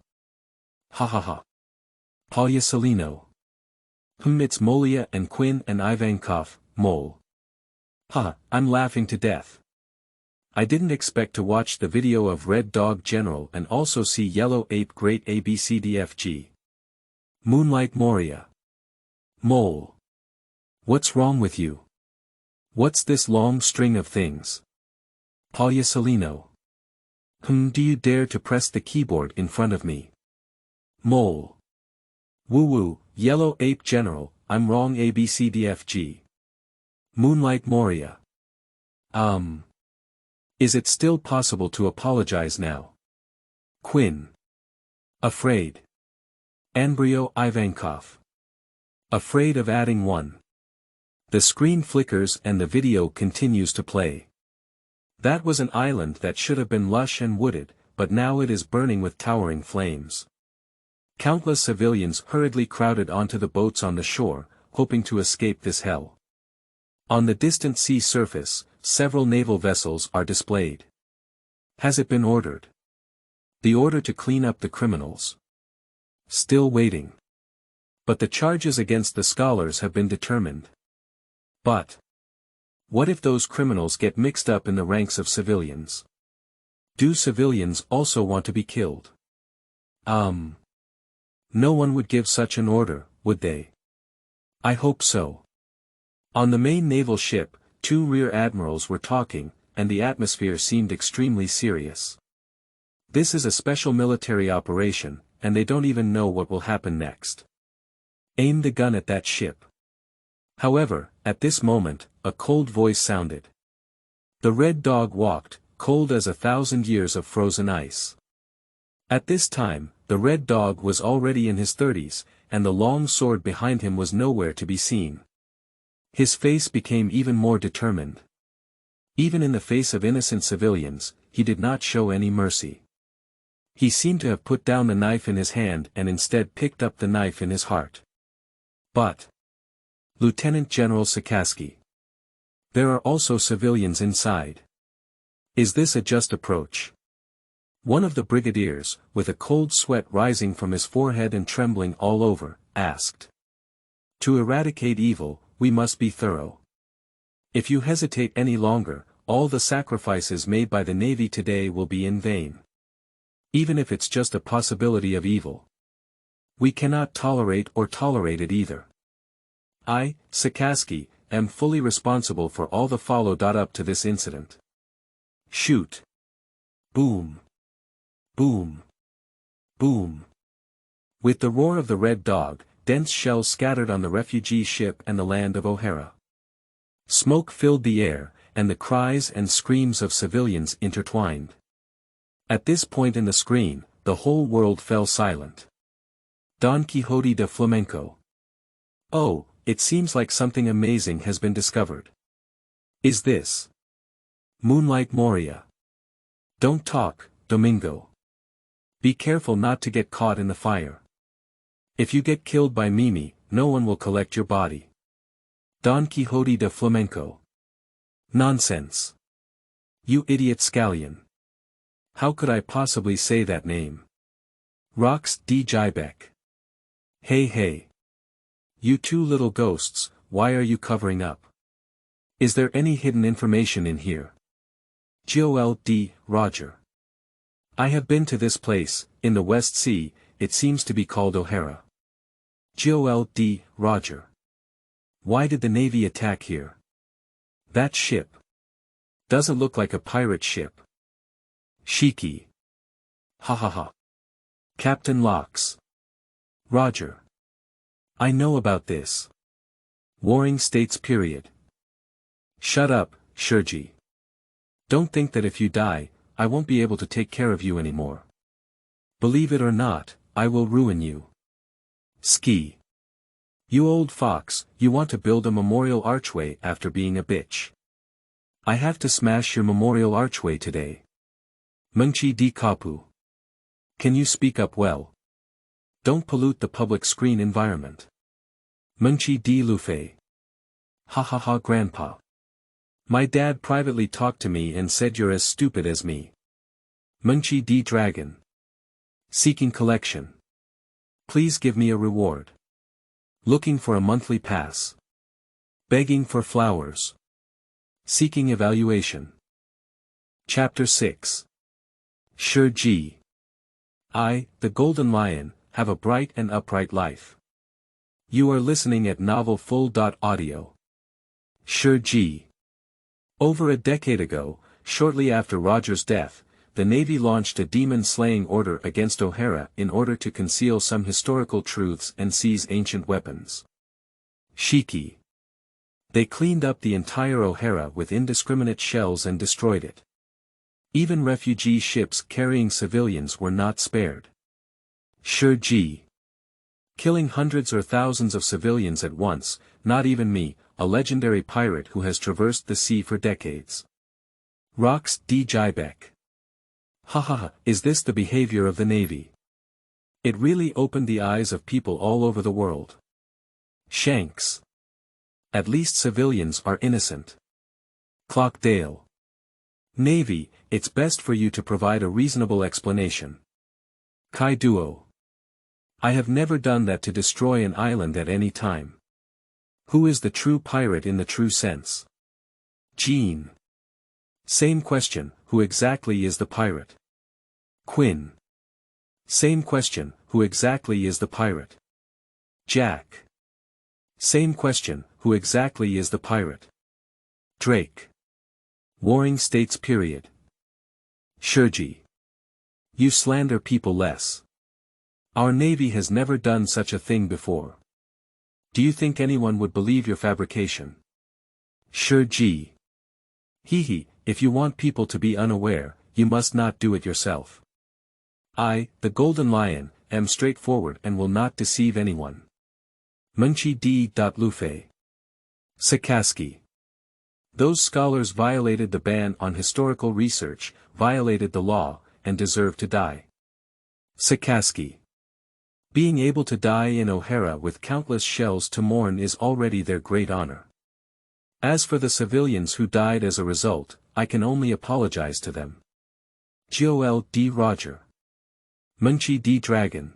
Speaker 1: Hahaha. Polyasilino. It's Molia and Quinn and Ivankov, Mole. Ha, I'm laughing to death. I didn't expect to watch the video of Red Dog General and also see Yellow Ape Great ABCDFG. Moonlight Moria. Mole. What's wrong with you? What's this long string of things? Polyasilino. Do you dare to press the keyboard in front of me? Mole. Woo-woo, Yellow Ape General, I'm wrong ABCDFG. Moonlight Moria. Is it still possible to apologize now? Quinn. Afraid. Embryo Ivankov. Afraid of adding one. The screen flickers and the video continues to play. That was an island that should have been lush and wooded, but now it is burning with towering flames. Countless civilians hurriedly crowded onto the boats on the shore, hoping to escape this hell. On the distant sea surface, several naval vessels are displayed. Has it been ordered? The order to clean up the criminals. Still waiting. But the charges against the scholars have been determined. But what if those criminals get mixed up in the ranks of civilians? Do civilians also want to be killed? No one would give such an order, would they? I hope so. On the main naval ship, 2 rear admirals were talking, and the atmosphere seemed extremely serious. This is a special military operation, and they don't even know what will happen next. Aim the gun at that ship. However, at this moment, a cold voice sounded. The red dog walked, cold as 1,000 years of frozen ice. At this time, the red dog was already in his 30s, and the long sword behind him was nowhere to be seen. His face became even more determined. Even in the face of innocent civilians, he did not show any mercy. He seemed to have put down the knife in his hand and instead picked up the knife in his heart. But Lieutenant General Sakaski. There are also civilians inside. Is this a just approach? One of the brigadiers, with a cold sweat rising from his forehead and trembling all over, asked. To eradicate evil, we must be thorough. If you hesitate any longer, all the sacrifices made by the Navy today will be in vain. Even if it's just a possibility of evil. We cannot tolerate it either. I, Sakaski, am fully responsible for all the followed up to this incident. Shoot. Boom. Boom. Boom. With the roar of the red dog, dense shells scattered on the refugee ship and the land of O'Hara. Smoke filled the air, and the cries and screams of civilians intertwined. At this point in the screen, the whole world fell silent. Don Quixote de Flamenco. Oh, it seems like something amazing has been discovered. Is this Moonlight Moria? Don't talk, Domingo. Be careful not to get caught in the fire. If you get killed by Mimi, no one will collect your body. Don Quixote de Flamenco. Nonsense. You idiot scallion. How could I possibly say that name? Rox D. Jaibeck. Hey hey. You 2 little ghosts, why are you covering up? Is there any hidden information in here? Joel D. Roger. I have been to this place, in the West Sea, it seems to be called O'Hara. Joel D. Roger. Why did the Navy attack here? That ship. Doesn't look like a pirate ship. Shiki. Ha ha ha. Captain Locks. Roger. I know about this. Warring States period. Shut up, Shi Ji. Don't think that if you die, I won't be able to take care of you anymore. Believe it or not, I will ruin you. Ski. You old fox, you want to build a memorial archway after being a bitch. I have to smash your memorial archway today. Mengchi di Kapu. Can you speak up well? Don't pollute the public screen environment. Mengchi di Luffy. Ha ha ha grandpa. My dad privately talked to me and said you're as stupid as me. Mengchi di Dragon. Seeking collection. Please give me a reward. Looking for a monthly pass. Begging for flowers. Seeking evaluation. Chapter 6. Shi Ji. I, the Golden Lion, have a bright and upright life. You are listening at Novel Full.audio. Shi Ji. Over a decade ago, shortly after Roger's death, the Navy launched a demon-slaying order against O'Hara in order to conceal some historical truths and seize ancient weapons. Shiki. They cleaned up the entire O'Hara with indiscriminate shells and destroyed it. Even refugee ships carrying civilians were not spared. Shi Ji. Killing hundreds or thousands of civilians at once, not even me, a legendary pirate who has traversed the sea for decades. Rox D. Jaibeck. Ha ha ha, is this the behavior of the Navy? It really opened the eyes of people all over the world. Shanks. At least civilians are innocent. Clockdale. Navy, it's best for you to provide a reasonable explanation. Kai Duo. I have never done that to destroy an island at any time. Who is the true pirate in the true sense? Jean. Same question, who exactly is the pirate? Quinn. Same question, who exactly is the pirate? Jack. Same question, who exactly is the pirate? Drake. Warring States period. Shi Ji. You slander people less. Our Navy has never done such a thing before. Do you think anyone would believe your fabrication? Shi Ji. Hee, if you want people to be unaware, you must not do it yourself. I, the Golden Lion, am straightforward and will not deceive anyone. Munchi D. Luffy. Sakaski. Those scholars violated the ban on historical research, violated the law, and deserve to die. Sakaski. Being able to die in O'Hara with countless shells to mourn is already their great honor. As for the civilians who died as a result, I can only apologize to them. Joel D. Roger. Munchi D. Dragon.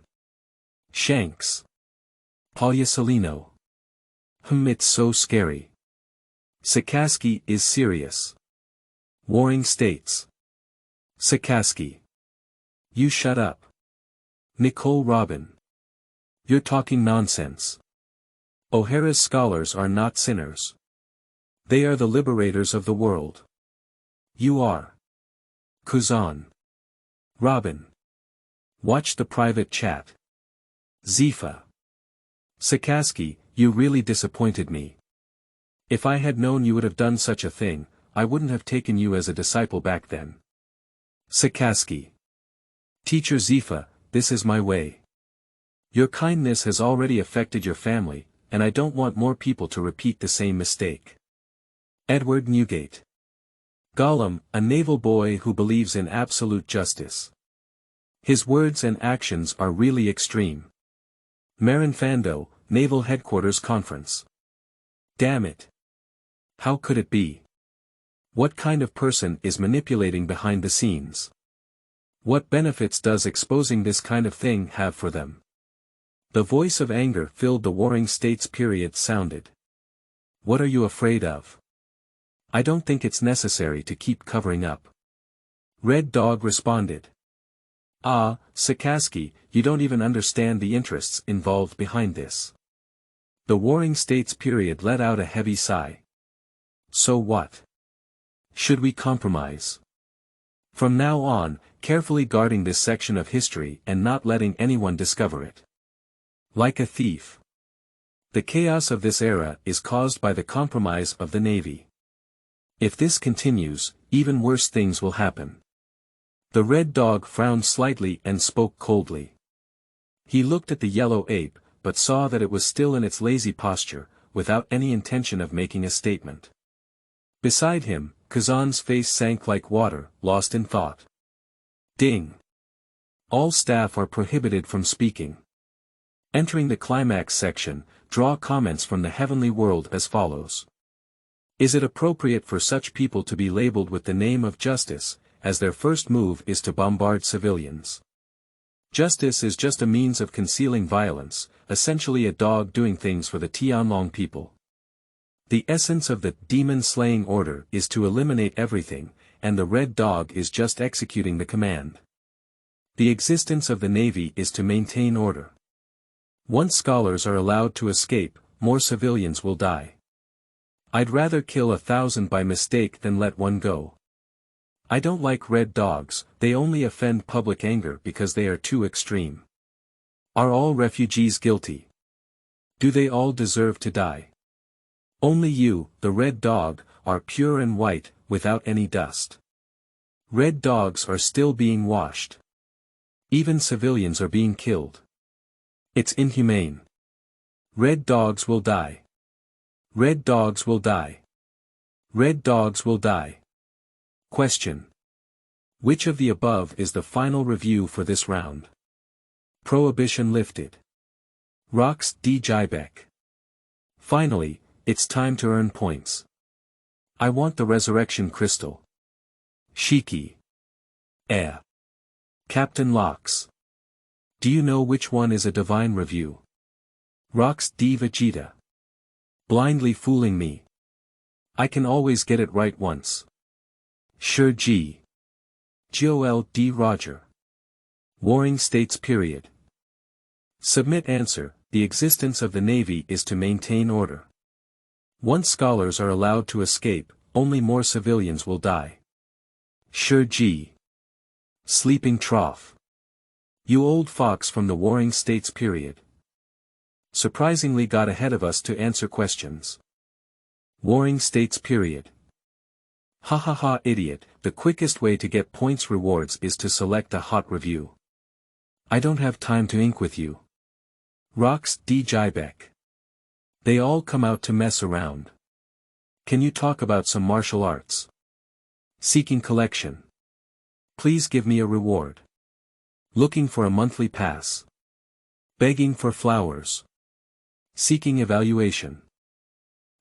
Speaker 1: Shanks. Palyasalino. It's so scary. Sakaski is serious. Warring States. Sakaski. You shut up. Nicole Robin. You're talking nonsense. O'Hara's scholars are not sinners. They are the liberators of the world. You are. Kuzan. Robin. Watch the private chat. Zifa. Sakaski, you really disappointed me. If I had known you would have done such a thing, I wouldn't have taken you as a disciple back then. Sakaski. Teacher Zifa, this is my way. Your kindness has already affected your family, and I don't want more people to repeat the same mistake. Edward Newgate. Gollum, a naval boy who believes in absolute justice. His words and actions are really extreme. Marin Fando, Naval Headquarters Conference. Damn it. How could it be? What kind of person is manipulating behind the scenes? What benefits does exposing this kind of thing have for them? The voice of anger filled the Warring States period sounded. What are you afraid of? I don't think it's necessary to keep covering up. Red Dog responded. Ah, Sakaski, you don't even understand the interests involved behind this. The Warring States period let out a heavy sigh. So what? Should we compromise? From now on, carefully guarding this section of history and not letting anyone discover it. Like a thief. The chaos of this era is caused by the compromise of the Navy. If this continues, even worse things will happen. The Red Dog frowned slightly and spoke coldly. He looked at the Yellow Ape, but saw that it was still in its lazy posture, without any intention of making a statement. Beside him, Kazan's face sank like water, lost in thought. Ding. All staff are prohibited from speaking. Entering the climax section, draw comments from the heavenly world as follows. Is it appropriate for such people to be labeled with the name of justice, as their first move is to bombard civilians? Justice is just a means of concealing violence, essentially a dog doing things for the Tianlong people. The essence of the demon-slaying order is to eliminate everything, and the Red Dog is just executing the command. The existence of the Navy is to maintain order. Once scholars are allowed to escape, more civilians will die. I'd rather kill 1,000 by mistake than let one go. I don't like red dogs, they only offend public anger because they are too extreme. Are all refugees guilty? Do they all deserve to die? Only you, the Red Dog, are pure and white, without any dust. Red dogs are still being washed. Even civilians are being killed. It's inhumane. Red dogs will die. Red dogs will die. Red dogs will die. Question. Which of the above is the final review for this round? Prohibition lifted. Rox D. Jibek. Finally, it's time to earn points. I want the resurrection crystal. Shiki. Captain Locks. Do you know which one is a divine review? Rocks D. Vegeta. Blindly fooling me. I can always get it right once. Shi Ji. Joel D. Roger. Warring States period. Submit answer. The existence of the Navy is to maintain order. Once scholars are allowed to escape, only more civilians will die. Shi Ji. Sleeping trough. You old fox from the Warring States period. Surprisingly got ahead of us to answer questions. Warring States period. Ha ha ha idiot, the quickest way to get points rewards is to select a hot review. I don't have time to ink with you. Rocks D. Jaibeck. They all come out to mess around. Can you talk about some martial arts? Seeking collection. Please give me a reward. Looking for a monthly pass. Begging for flowers. Seeking evaluation.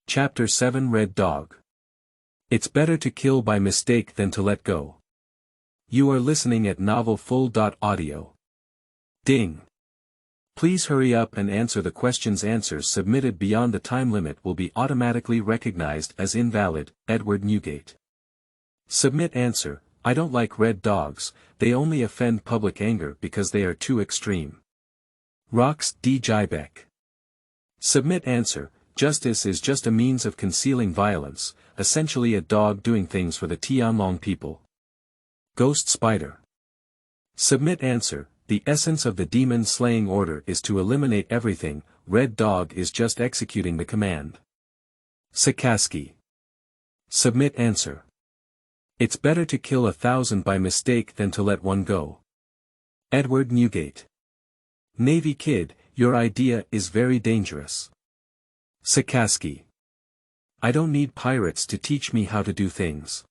Speaker 1: Chapter 7 Red Dog. It's better to kill by mistake than to let go. You are listening at novelfull.audio. Ding. Please hurry up and answer the questions. Answers submitted beyond the time limit will be automatically recognized as invalid. Edward Newgate. Submit answer. I don't like red dogs, they only offend public anger because they are too extreme. Rocks D. Jaibeck. Submit answer. Justice is just a means of concealing violence, essentially a dog doing things for the Tianlong people. Ghost Spider. Submit answer. The essence of the demon-slaying order is to eliminate everything, Red Dog is just executing the command. Sakaski. Submit answer. It's better to kill 1,000 by mistake than to let one go. Edward Newgate. Navy kid, your idea is very dangerous. Sakaski. I don't need pirates to teach me how to do things.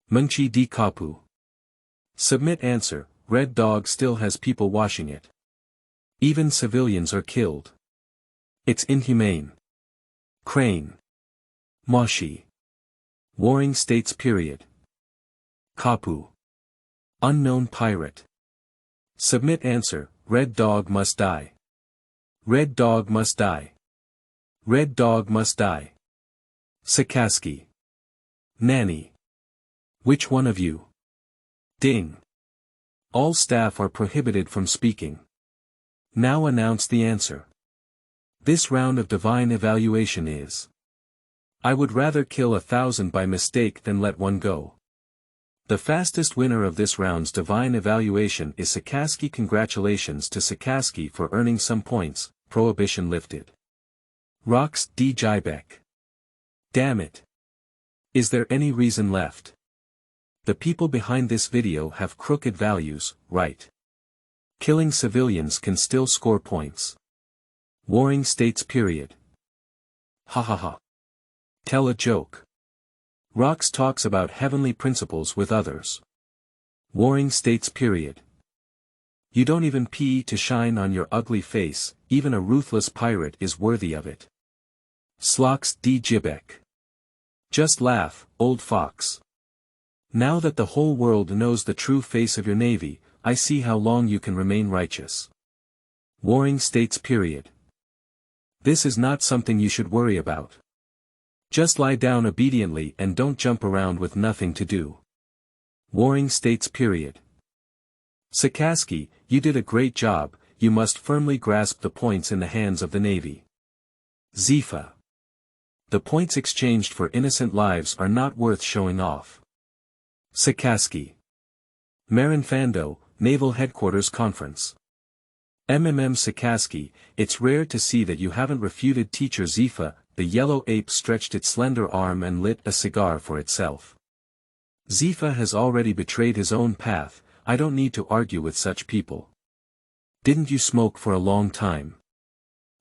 Speaker 1: Mengchi D. Kapu. Submit answer. Red Dog still has people washing it. Even civilians are killed. It's inhumane. Crane. Moshi. Warring States period. Kapu. Unknown pirate. Submit answer. Red Dog must die. Red Dog must die. Red Dog must die. Sakaski. Nanny. Which one of you? Ding. All staff are prohibited from speaking. Now announce the answer. This round of divine evaluation is. I would rather kill 1,000 by mistake than let one go. The fastest winner of this round's divine evaluation is Sakaski. Congratulations to Sakaski for earning some points. Prohibition lifted. Rocks D. Jaibeck. Damn it. Is there any reason left? The people behind this video have crooked values, right? Killing civilians can still score points. Warring States period. Ha ha ha. Tell a joke. Rocks talks about heavenly principles with others. Warring States period. You don't even pee to shine on your ugly face, even a ruthless pirate is worthy of it. Slocks D. Jibek. Just laugh, old fox. Now that the whole world knows the true face of your navy, I see how long you can remain righteous. Warring States period. This is not something you should worry about. Just lie down obediently and don't jump around with nothing to do. Warring States period. Sakaski, you did a great job, you must firmly grasp the points in the hands of the Navy. Zifa. The points exchanged for innocent lives are not worth showing off. Sakaski. Marinfando, Naval Headquarters Conference. Sakaski, it's rare to see that you haven't refuted teacher Zifa. The Yellow Ape stretched its slender arm and lit a cigar for itself. Zifa has already betrayed his own path, I don't need to argue with such people. Didn't you smoke for a long time?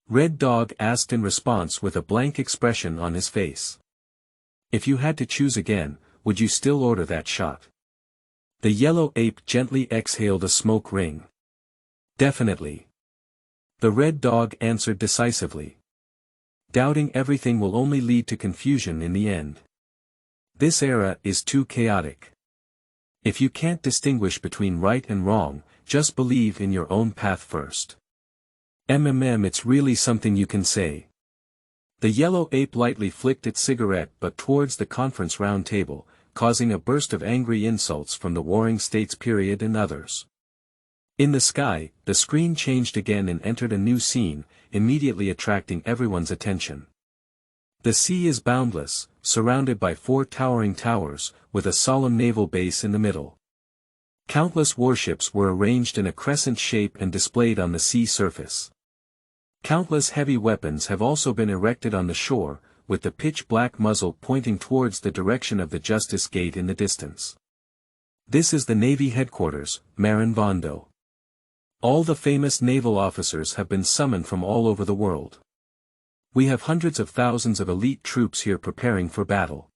Speaker 1: Red Dog asked in response with a blank expression on his face. If you had to choose again, would you still order that shot? The Yellow Ape gently exhaled a smoke ring. Definitely. The Red Dog answered decisively. Doubting everything will only lead to confusion in the end. This era is too chaotic. If you can't distinguish between right and wrong, just believe in your own path first. It's really something you can say. The Yellow Ape lightly flicked its cigarette but towards the conference round table, causing a burst of angry insults from the Warring States period and others. In the sky, the screen changed again and entered a new scene, immediately attracting everyone's attention. The sea is boundless, surrounded by 4 towering towers, with a solemn naval base in the middle. Countless warships were arranged in a crescent shape and displayed on the sea surface. Countless heavy weapons have also been erected on the shore, with the pitch-black muzzle pointing towards the direction of the Justice Gate in the distance. This is the Navy headquarters, Marin Vondo. All the famous naval officers have been summoned from all over the world. We have hundreds of thousands of elite troops here preparing for battle.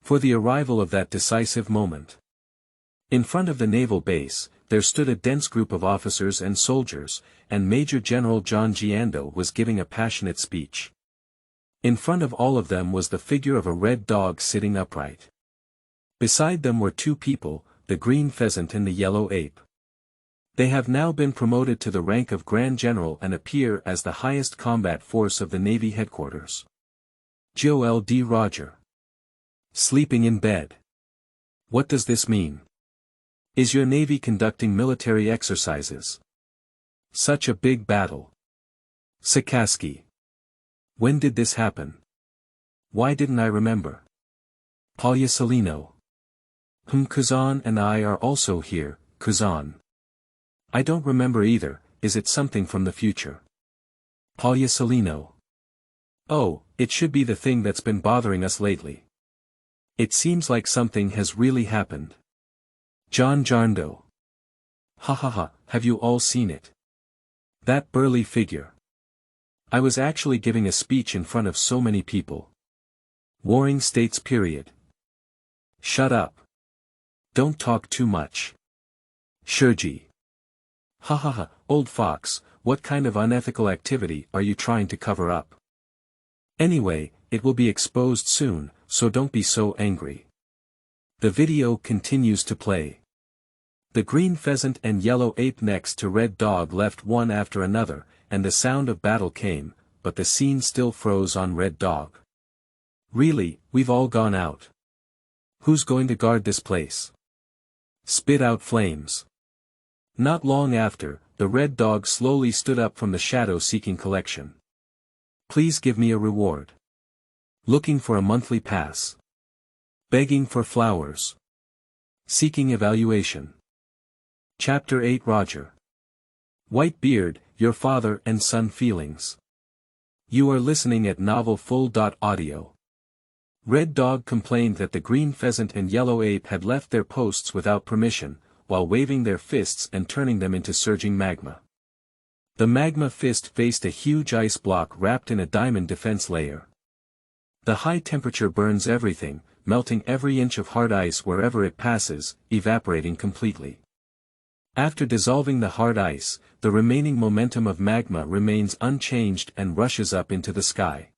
Speaker 1: For the arrival of that decisive moment. In front of the naval base, there stood a dense group of officers and soldiers, and Major General John Giando was giving a passionate speech. In front of all of them was the figure of a red dog sitting upright. Beside them were 2 people, the green pheasant and the yellow ape. They have now been promoted to the rank of Grand General and appear as the highest combat force of the Navy headquarters. Joel D. Roger. Sleeping in bed. What does this mean? Is your Navy conducting military exercises? Such a big battle. Sakaski. When did this happen? Why didn't I remember? Palyasalino. Kazan and I are also here, Kazan. I don't remember either, is it something from the future? Palyasalino. Oh, it should be the thing that's been bothering us lately. It seems like something has really happened. John Jarndo. Ha ha ha, have you all seen it? That burly figure. I was actually giving a speech in front of so many people. Warring States period. Shut up. Don't talk too much. Shi Ji. Ha ha ha, old fox, what kind of unethical activity are you trying to cover up? Anyway, it will be exposed soon, so don't be so angry. The video continues to play. The green pheasant and yellow ape next to red dog left one after another, and the sound of battle came, but the scene still froze on red dog. Really, we've all gone out. Who's going to guard this place? Spit out flames. Not long after, the red dog slowly stood up from the shadow-seeking collection. Please give me a reward. Looking for a monthly pass. Begging for flowers. Seeking evaluation. Chapter 8 Roger. White Beard, Your Father and Son Feelings. You are listening at novelfull.audio. Red Dog complained that the green pheasant and yellow ape had left their posts without permission, while waving their fists and turning them into surging magma. The magma fist faced a huge ice block wrapped in a diamond defense layer. The high temperature burns everything, melting every inch of hard ice wherever it passes, evaporating completely. After dissolving the hard ice, the remaining momentum of magma remains unchanged and rushes up into the sky.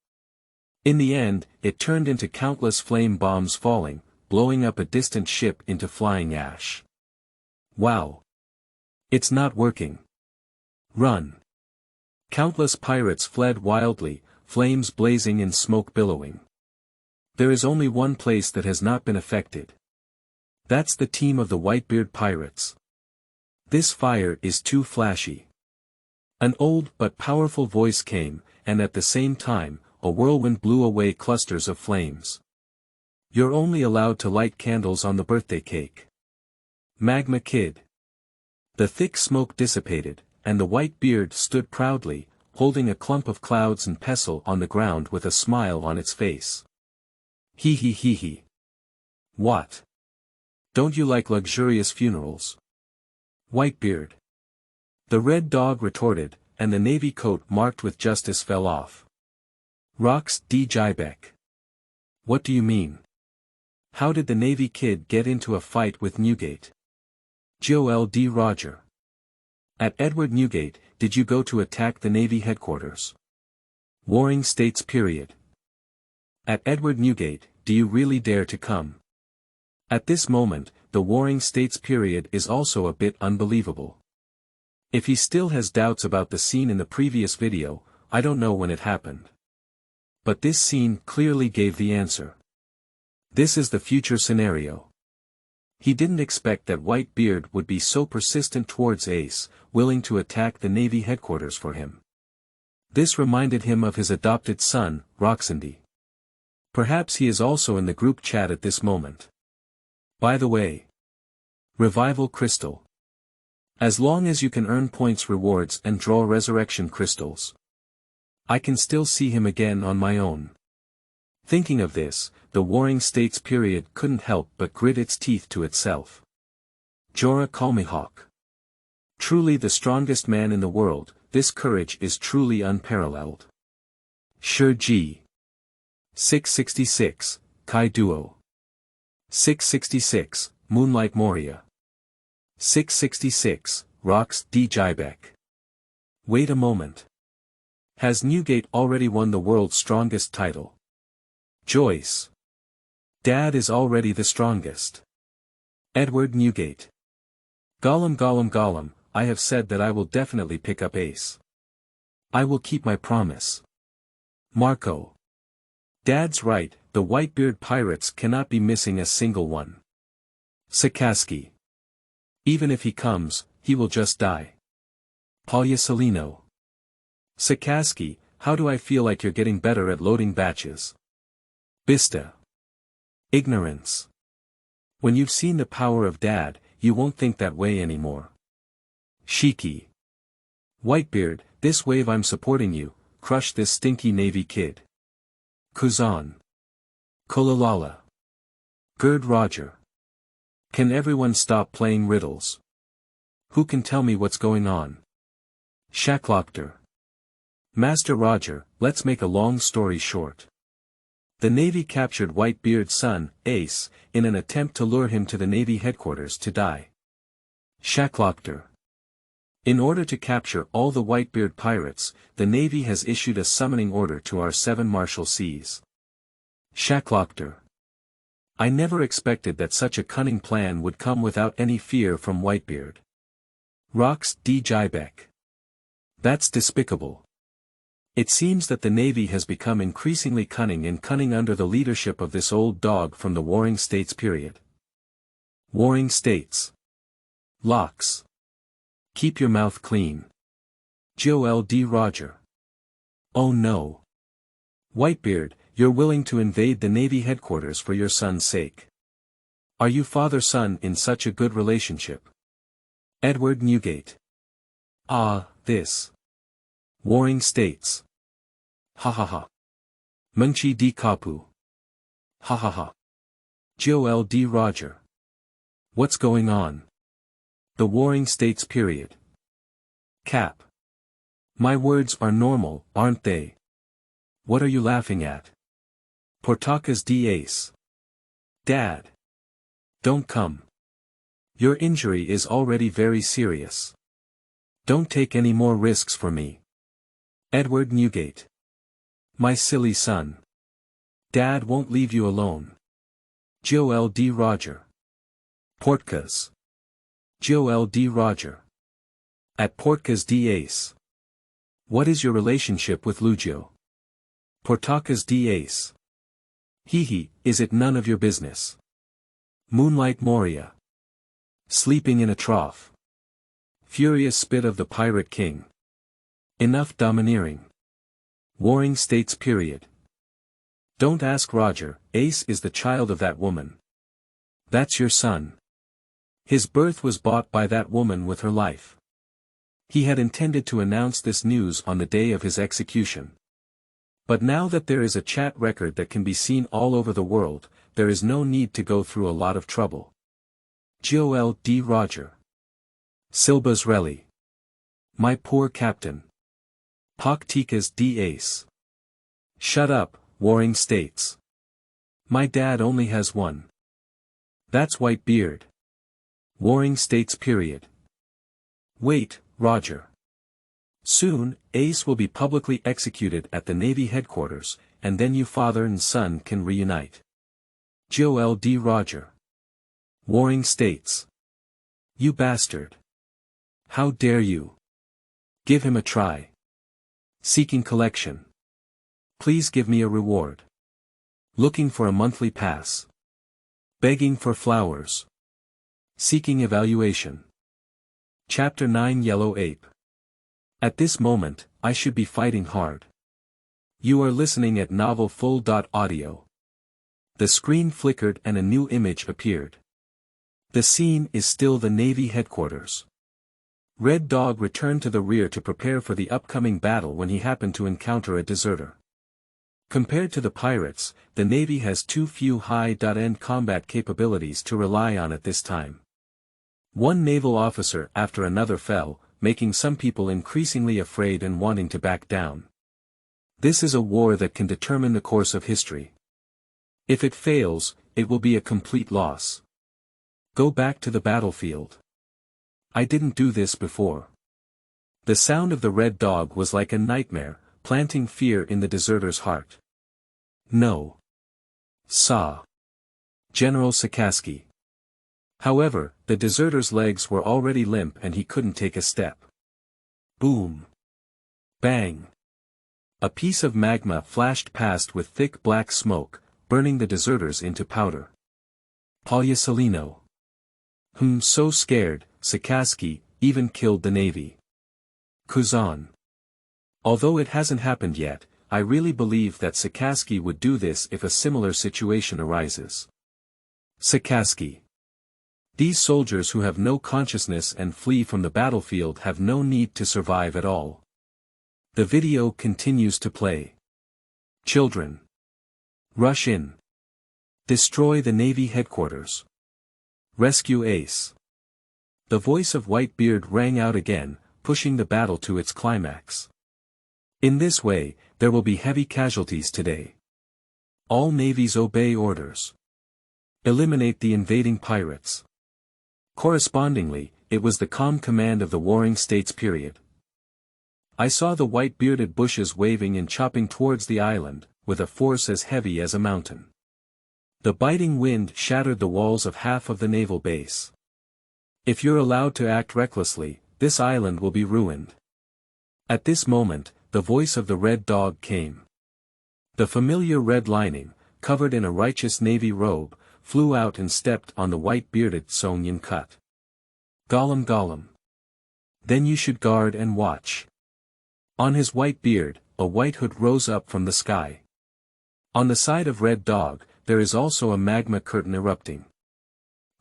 Speaker 1: In the end, it turned into countless flame bombs falling, blowing up a distant ship into flying ash. Wow! It's not working. Run! Countless pirates fled wildly, flames blazing and smoke billowing. There is only one place that has not been affected. That's the team of the Whitebeard pirates. This fire is too flashy. An old but powerful voice came, and at the same time, a whirlwind blew away clusters of flames. You're only allowed to light candles on the birthday cake. Magma Kid. The thick smoke dissipated, and the white beard stood proudly, holding a clump of clouds and pestle on the ground with a smile on its face. Hee hee hee hee. What? Don't you like luxurious funerals? Whitebeard. The red dog retorted, and the navy coat marked with justice fell off. Rox D. Jybeck. What do you mean? How did the Navy kid get into a fight with Newgate? Joel D. Roger. At Edward Newgate, did you go to attack the Navy headquarters? Warring States period. At Edward Newgate, do you really dare to come? At this moment, the Warring States period is also a bit unbelievable. If he still has doubts about the scene in the previous video, I don't know when it happened. But this scene clearly gave the answer. This is the future scenario. He didn't expect that Whitebeard would be so persistent towards Ace, willing to attack the Navy headquarters for him. This reminded him of his adopted son, Roxandy. Perhaps he is also in the group chat at this moment. By the way. Revival Crystal. As long as you can earn points rewards and draw resurrection crystals, I can still see him again on my own. Thinking of this, the Warring States period couldn't help but grit its teeth to itself. Jorah Kalmihawk. Truly the strongest man in the world, this courage is truly unparalleled. Shi Ji. 666, Kai Duo. 666, Moonlight Moria. 666, Rox D. Jibek. Wait a moment. Has Newgate already won the world's strongest title? Joyce. Dad is already the strongest. Edward Newgate. Gollum, I have said that I will definitely pick up Ace. I will keep my promise. Marco. Dad's right, the Whitebeard pirates cannot be missing a single one. Sakaski. Even if he comes, he will just die. Palyasalino. Sakaski, how do I feel like you're getting better at loading batches? Bista. Ignorance. When you've seen the power of Dad, you won't think that way anymore. Shiki. Whitebeard, this wave I'm supporting you, crush this stinky Navy kid. Kuzan. Kolalala. Gerd Roger. Can everyone stop playing riddles? Who can tell me what's going on? Shacklochter. Master Roger, let's make a long story short. The Navy captured Whitebeard's son, Ace, in an attempt to lure him to the Navy headquarters to die. Shacklochter. In order to capture all the Whitebeard pirates, the Navy has issued a summoning order to our 7 Marshal Seas. Shacklochter. I never expected that such a cunning plan would come without any fear from Whitebeard. Rox D. Jibek. That's despicable. It seems that the Navy has become increasingly cunning under the leadership of this old dog from the Warring States period. Warring States. Locks. Keep your mouth clean. Joel D. Roger. Oh no. Whitebeard, you're willing to invade the Navy headquarters for your son's sake. Are you father-son in such a good relationship? Edward Newgate. Ah, this. Warring States. Ha ha ha. Munchi D. Kapu. Ha ha ha. Joel D. Roger. What's going on? The Warring States period. Cap. My words are normal, aren't they? What are you laughing at? Portakas D. Ace. Dad. Don't come. Your injury is already very serious. Don't take any more risks for me. Edward Newgate. My silly son. Dad won't leave you alone. Joel D. Roger. Portkas. Joel D. Roger. At Portkas D. Ace. What is your relationship with Lugio? Portakas D. Ace. Hee, is it none of your business? Moonlight Moria. Sleeping in a trough. Furious spit of the Pirate King. Enough domineering. Warring States period. Don't ask Roger, Ace is the child of that woman. That's your son. His birth was bought by that woman with her life. He had intended to announce this news on the day of his execution. But now that there is a chat record that can be seen all over the world, there is no need to go through a lot of trouble. Joel D. Roger. Silbas Relly. My poor captain. Paktikas D. Ace. Shut up, Warring States. My dad only has one. That's Whitebeard. Warring States period. Wait, Roger. Soon, Ace will be publicly executed at the Navy headquarters, and then you father and son can reunite. Joel D. Roger. Warring States. You bastard. How dare you? Give him a try. Seeking collection. Please give me a reward. Looking for a monthly pass. Begging for flowers. Seeking evaluation. Chapter 9 Yellow Ape. At this moment, I should be fighting hard. You are listening at Novel Full.audio. The screen flickered and a new image appeared. The scene is still the Navy headquarters. Red Dog returned to the rear to prepare for the upcoming battle when he happened to encounter a deserter. Compared to the pirates, the Navy has too few high-end combat capabilities to rely on at this time. One naval officer after another fell, making some people increasingly afraid and wanting to back down. This is a war that can determine the course of history. If it fails, it will be a complete loss. Go back to the battlefield. I didn't do this before. The sound of the Red Dog was like a nightmare, planting fear in the deserter's heart. No. Saw. General Sakaski. However, the deserter's legs were already limp and he couldn't take a step. Boom. Bang. A piece of magma flashed past with thick black smoke, burning the deserters into powder. Polyasalino. So scared, Sakaski even killed the Navy. Kuzan. Although it hasn't happened yet, I really believe that Sakaski would do this if a similar situation arises. Sakaski. These soldiers who have no consciousness and flee from the battlefield have no need to survive at all. The video continues to play. Children. Rush in. Destroy the Navy headquarters. Rescue Ace. The voice of Whitebeard rang out again, pushing the battle to its climax. In this way, there will be heavy casualties today. All navies obey orders. Eliminate the invading pirates. Correspondingly, it was the calm command of the Warring States period. I saw the white-bearded bushes waving and chopping towards the island, with a force as heavy as a mountain. The biting wind shattered the walls of half of the naval base. If you're allowed to act recklessly, this island will be ruined. At this moment, the voice of the Red Dog came. The familiar red lining, covered in a righteous navy robe, flew out and stepped on the white-bearded Sonyan Cut. Gollum Gollum. Then you should guard and watch. On his white beard, a white hood rose up from the sky. On the side of Red Dog, there is also a magma curtain erupting.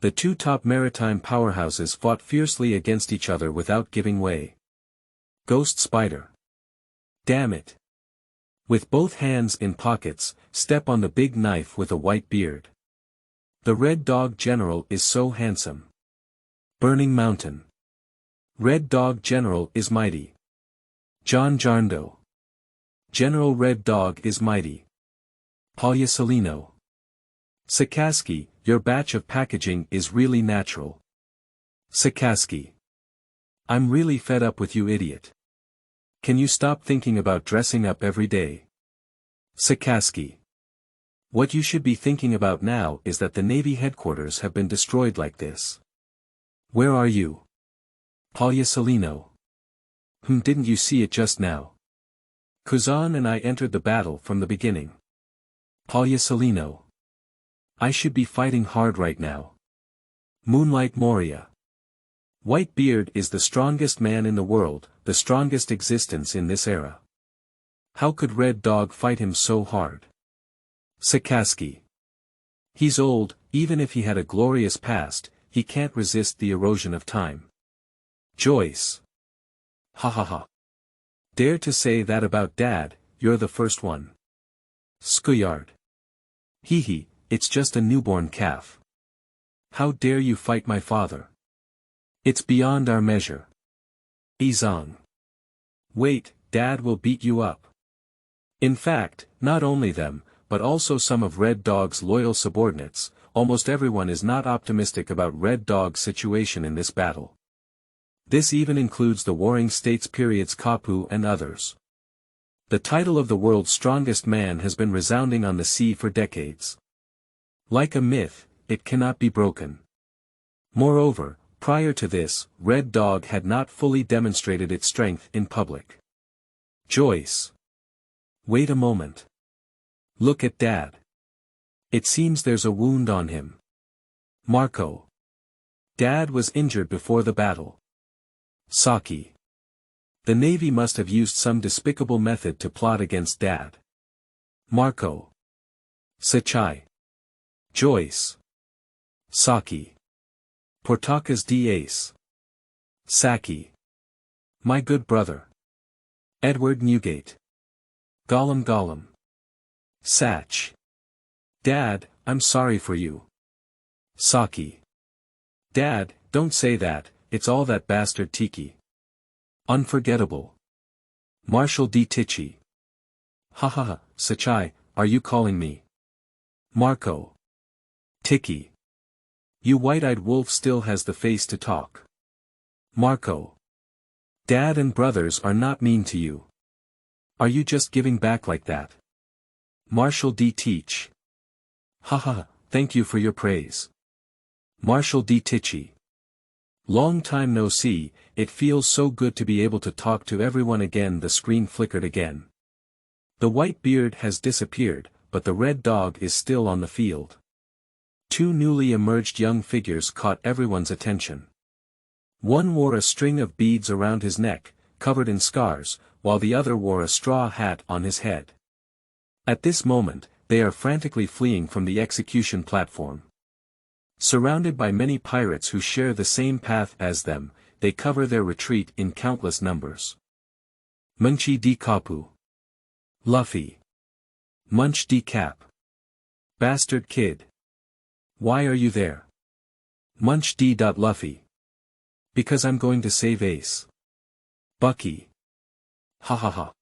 Speaker 1: The two top maritime powerhouses fought fiercely against each other without giving way. Ghost Spider. Damn it. With both hands in pockets, step on the big knife with a white beard. The Red Dog General is so handsome. Burning Mountain. Red Dog General is mighty. John Jarndo. General Red Dog is mighty. Polyasalino. Sakaski, your batch of packaging is really natural. Sakaski. I'm really fed up with you, idiot. Can you stop thinking about dressing up every day? Sakaski. What you should be thinking about now is that the Navy headquarters have been destroyed like this. Where are you? Polyasalino. Didn't you see it just now? Kuzan and I entered the battle from the beginning. Polyasalino. I should be fighting hard right now. Moonlight Moria. Whitebeard is the strongest man in the world, the strongest existence in this era. How could Red Dog fight him so hard? Sakaski. He's old, even if he had a glorious past, he can't resist the erosion of time. Joyce. Ha ha ha. Dare to say that about Dad, you're the first one. Skuyard. Hee hee, it's just a newborn calf. How dare you fight my father? It's beyond our measure. Izong. Wait, Dad will beat you up. In fact, not only them, but also some of Red Dog's loyal subordinates, almost everyone is not optimistic about Red Dog's situation in this battle. This even includes the Warring States period's Kapu and others. The title of the world's strongest man has been resounding on the sea for decades. Like a myth, it cannot be broken. Moreover, Prior to this, Red Dog had not fully demonstrated its strength in public. Joyce. Wait a moment. Look at Dad. It seems there's a wound on him. Marco. Dad was injured before the battle. Saki. The Navy must have used some despicable method to plot against Dad. Marco. Sachai. Joyce. Saki. Portakas d-ace. Saki. My good brother. Edward Newgate. Gollum Gollum. Satch. Dad, I'm sorry for you. Saki. Dad, don't say that, it's all that bastard Tiki. Unforgettable. Marshall D. Tichy. Ha ha ha, Sachai, are you calling me? Marco. Tiki. You white-eyed wolf still has the face to talk. Marco. Dad and brothers are not mean to you. Are you just giving back like that? Marshall D. Teach. Ha ha, thank you for your praise. Marshall D. Tichy. Long time no see, it feels so good to be able to talk to everyone again. The screen flickered again. The white beard has disappeared, but the red dog is still on the field. Two newly emerged young figures caught everyone's attention. One wore a string of beads around his neck, covered in scars, while the other wore a straw hat on his head. At this moment, they are frantically fleeing from the execution platform. Surrounded by many pirates who share the same path as them, they cover their retreat in countless numbers. Munchi D. Kapu. Luffy. Munch D. Cap. Bastard kid. Why are you there? Munch D. Luffy. Because I'm going to save Ace. Bucky. Ha ha ha.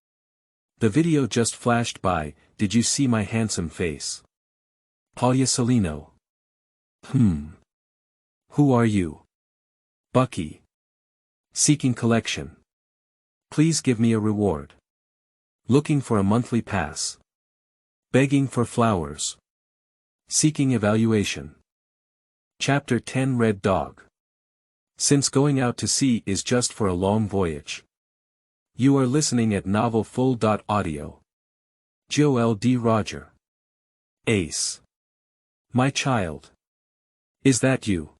Speaker 1: The video just flashed by, did you see my handsome face? Palia Salino. Who are you? Bucky. Seeking collection. Please give me a reward. Looking for a monthly pass. Begging for flowers. Seeking evaluation. Chapter 10 Red Dog. Since going out to sea is just for a long voyage. You are listening at novelfull.audio. Joel D. Roger. Ace. My child. Is that you?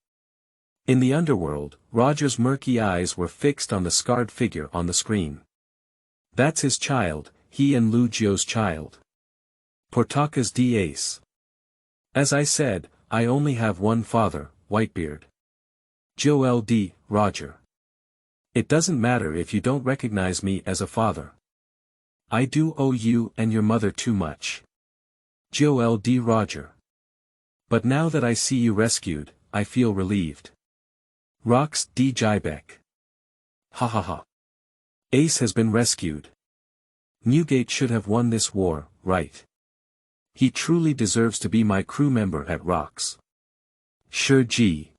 Speaker 1: In the underworld, Roger's murky eyes were fixed on the scarred figure on the screen. That's his child, he and Lugio's child. Portakas D. Ace. As I said, I only have one father, Whitebeard. Joel D. Roger. It doesn't matter if you don't recognize me as a father. I do owe you and your mother too much. Joel D. Roger. But now that I see you rescued, I feel relieved. Rox D. Jybeck. Ha ha ha. Ace has been rescued. Newgate should have won this war, right? He truly deserves to be my crew member at Rox. Shi Ji.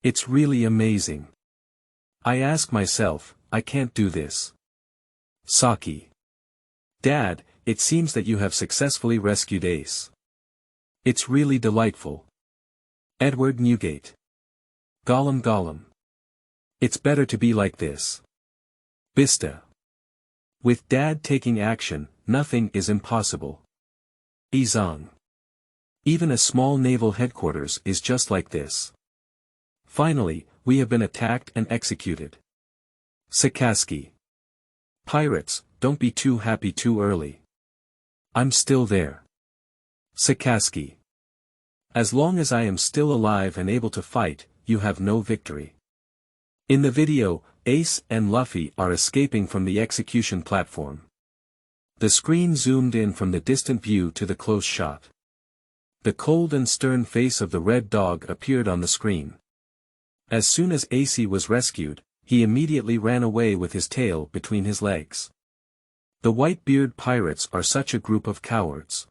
Speaker 1: It's really amazing. I ask myself, I can't do this. Saki. Dad, it seems that you have successfully rescued Ace. It's really delightful. Edward Newgate. Gollum Gollum. It's better to be like this. Bista. With Dad taking action, nothing is impossible. Izang. Even a small naval headquarters is just like this. Finally, we have been attacked and executed. Sakaski. Pirates, don't be too happy too early. I'm still there. Sakaski. As long as I am still alive and able to fight, you have no victory. In the video, Ace and Luffy are escaping from the execution platform. The screen zoomed in from the distant view to the close shot. The cold and stern face of the red dog appeared on the screen. As soon as Ace was rescued, he immediately ran away with his tail between his legs. The Whitebeard pirates are such a group of cowards.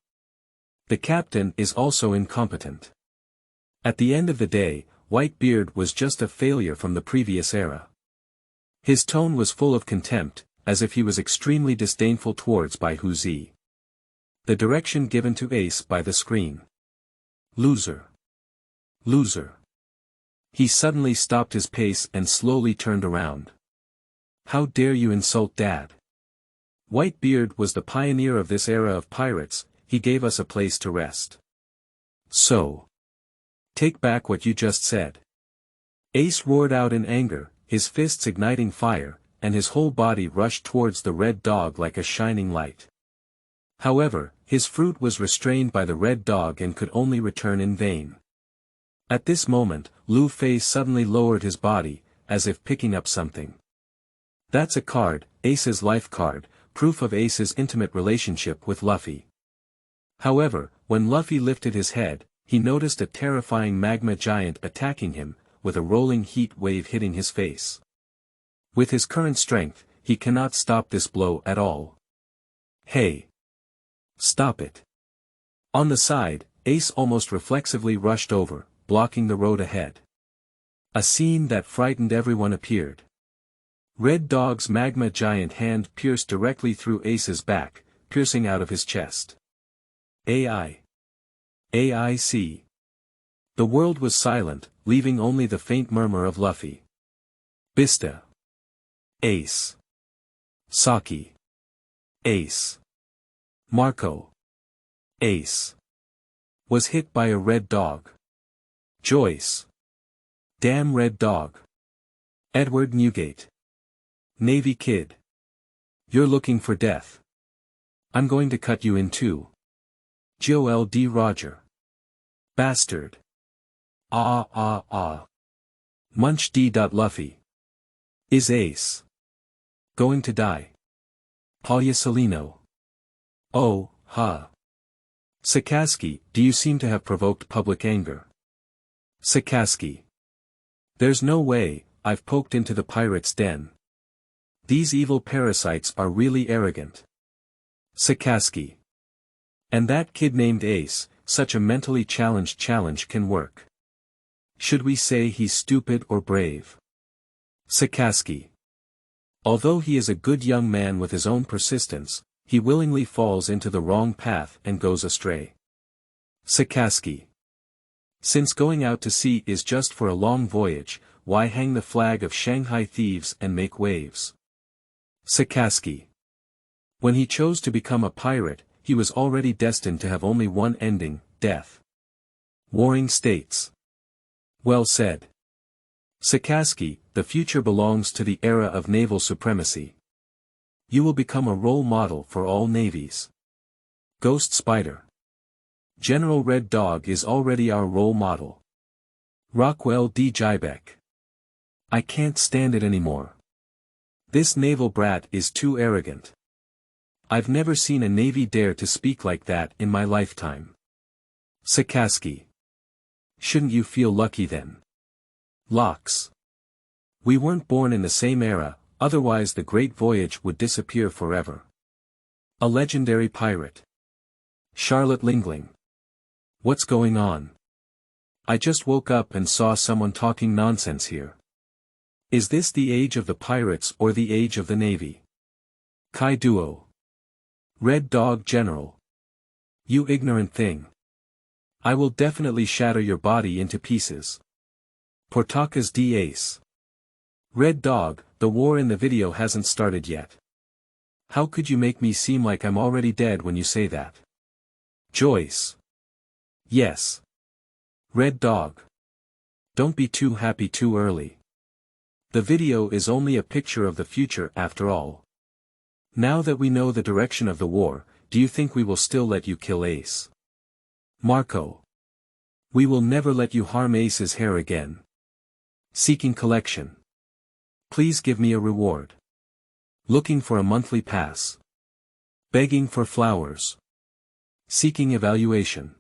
Speaker 1: The captain is also incompetent. At the end of the day, Whitebeard was just a failure from the previous era. His tone was full of contempt, as if he was extremely disdainful towards Bai Huzi. The direction given to Ace by the screen. Loser. Loser. He suddenly stopped his pace and slowly turned around. How dare you insult Dad? Whitebeard was the pioneer of this era of pirates, he gave us a place to rest. So. Take back what you just said. Ace roared out in anger, his fists igniting fire, and his whole body rushed towards the red dog like a shining light. However, his fruit was restrained by the red dog and could only return in vain. At this moment, Luffy suddenly lowered his body, as if picking up something. That's a card, Ace's life card, proof of Ace's intimate relationship with Luffy. However, when Luffy lifted his head, he noticed a terrifying magma giant attacking him, with a rolling heat wave hitting his face. With his current strength, he cannot stop this blow at all. Hey! Stop it! On the side, Ace almost reflexively rushed over, blocking the road ahead. A scene that frightened everyone appeared. Red Dog's magma giant hand pierced directly through Ace's back, piercing out of his chest. AI. AIC. The world was silent, leaving only the faint murmur of Luffy. Bista. Ace. Saki. Ace. Marco. Ace. Was hit by a red dog. Joyce. Damn red dog. Edward Newgate. Navy Kid. You're looking for death. I'm going to cut you in two. Joel D. Roger. Bastard. Munch D. Luffy. Is Ace going to die? Palya Salino. Oh, ha. Sakaski, do you seem to have provoked public anger? Sakaski. There's no way, I've poked into the pirate's den. These evil parasites are really arrogant. Sakaski. And that kid named Ace, such a mentally challenged challenge can work. Should we say he's stupid or brave? Sakaski. Although he is a good young man with his own persistence, he willingly falls into the wrong path and goes astray. Sakaski. Since going out to sea is just for a long voyage, why hang the flag of Shanghai thieves and make waves? Sakaski. When he chose to become a pirate, he was already destined to have only one ending, death. Warring States. Well said. Sakaski, the future belongs to the era of naval supremacy. You will become a role model for all navies. Ghost Spider. General Red Dog is already our role model. Rockwell D. Jybeck. I can't stand it anymore. This naval brat is too arrogant. I've never seen a navy dare to speak like that in my lifetime. Sakaski. Shouldn't you feel lucky then? Locks. We weren't born in the same era, otherwise the great voyage would disappear forever. A legendary pirate. Charlotte Lingling. What's going on? I just woke up and saw someone talking nonsense here. Is this the age of the pirates or the age of the navy? Kai Duo. Red Dog General. You ignorant thing. I will definitely shatter your body into pieces. Portakas D. Ace. Red Dog, the war in the video hasn't started yet. How could you make me seem like I'm already dead when you say that? Joyce. Yes. Red Dog. Don't be too happy too early. The video is only a picture of the future after all. Now that we know the direction of the war, do you think we will still let you kill Ace? Marco. We will never let you harm Ace's hair again. Seeking collection. Please give me a reward. Looking for a monthly pass. Begging for flowers. Seeking evaluation.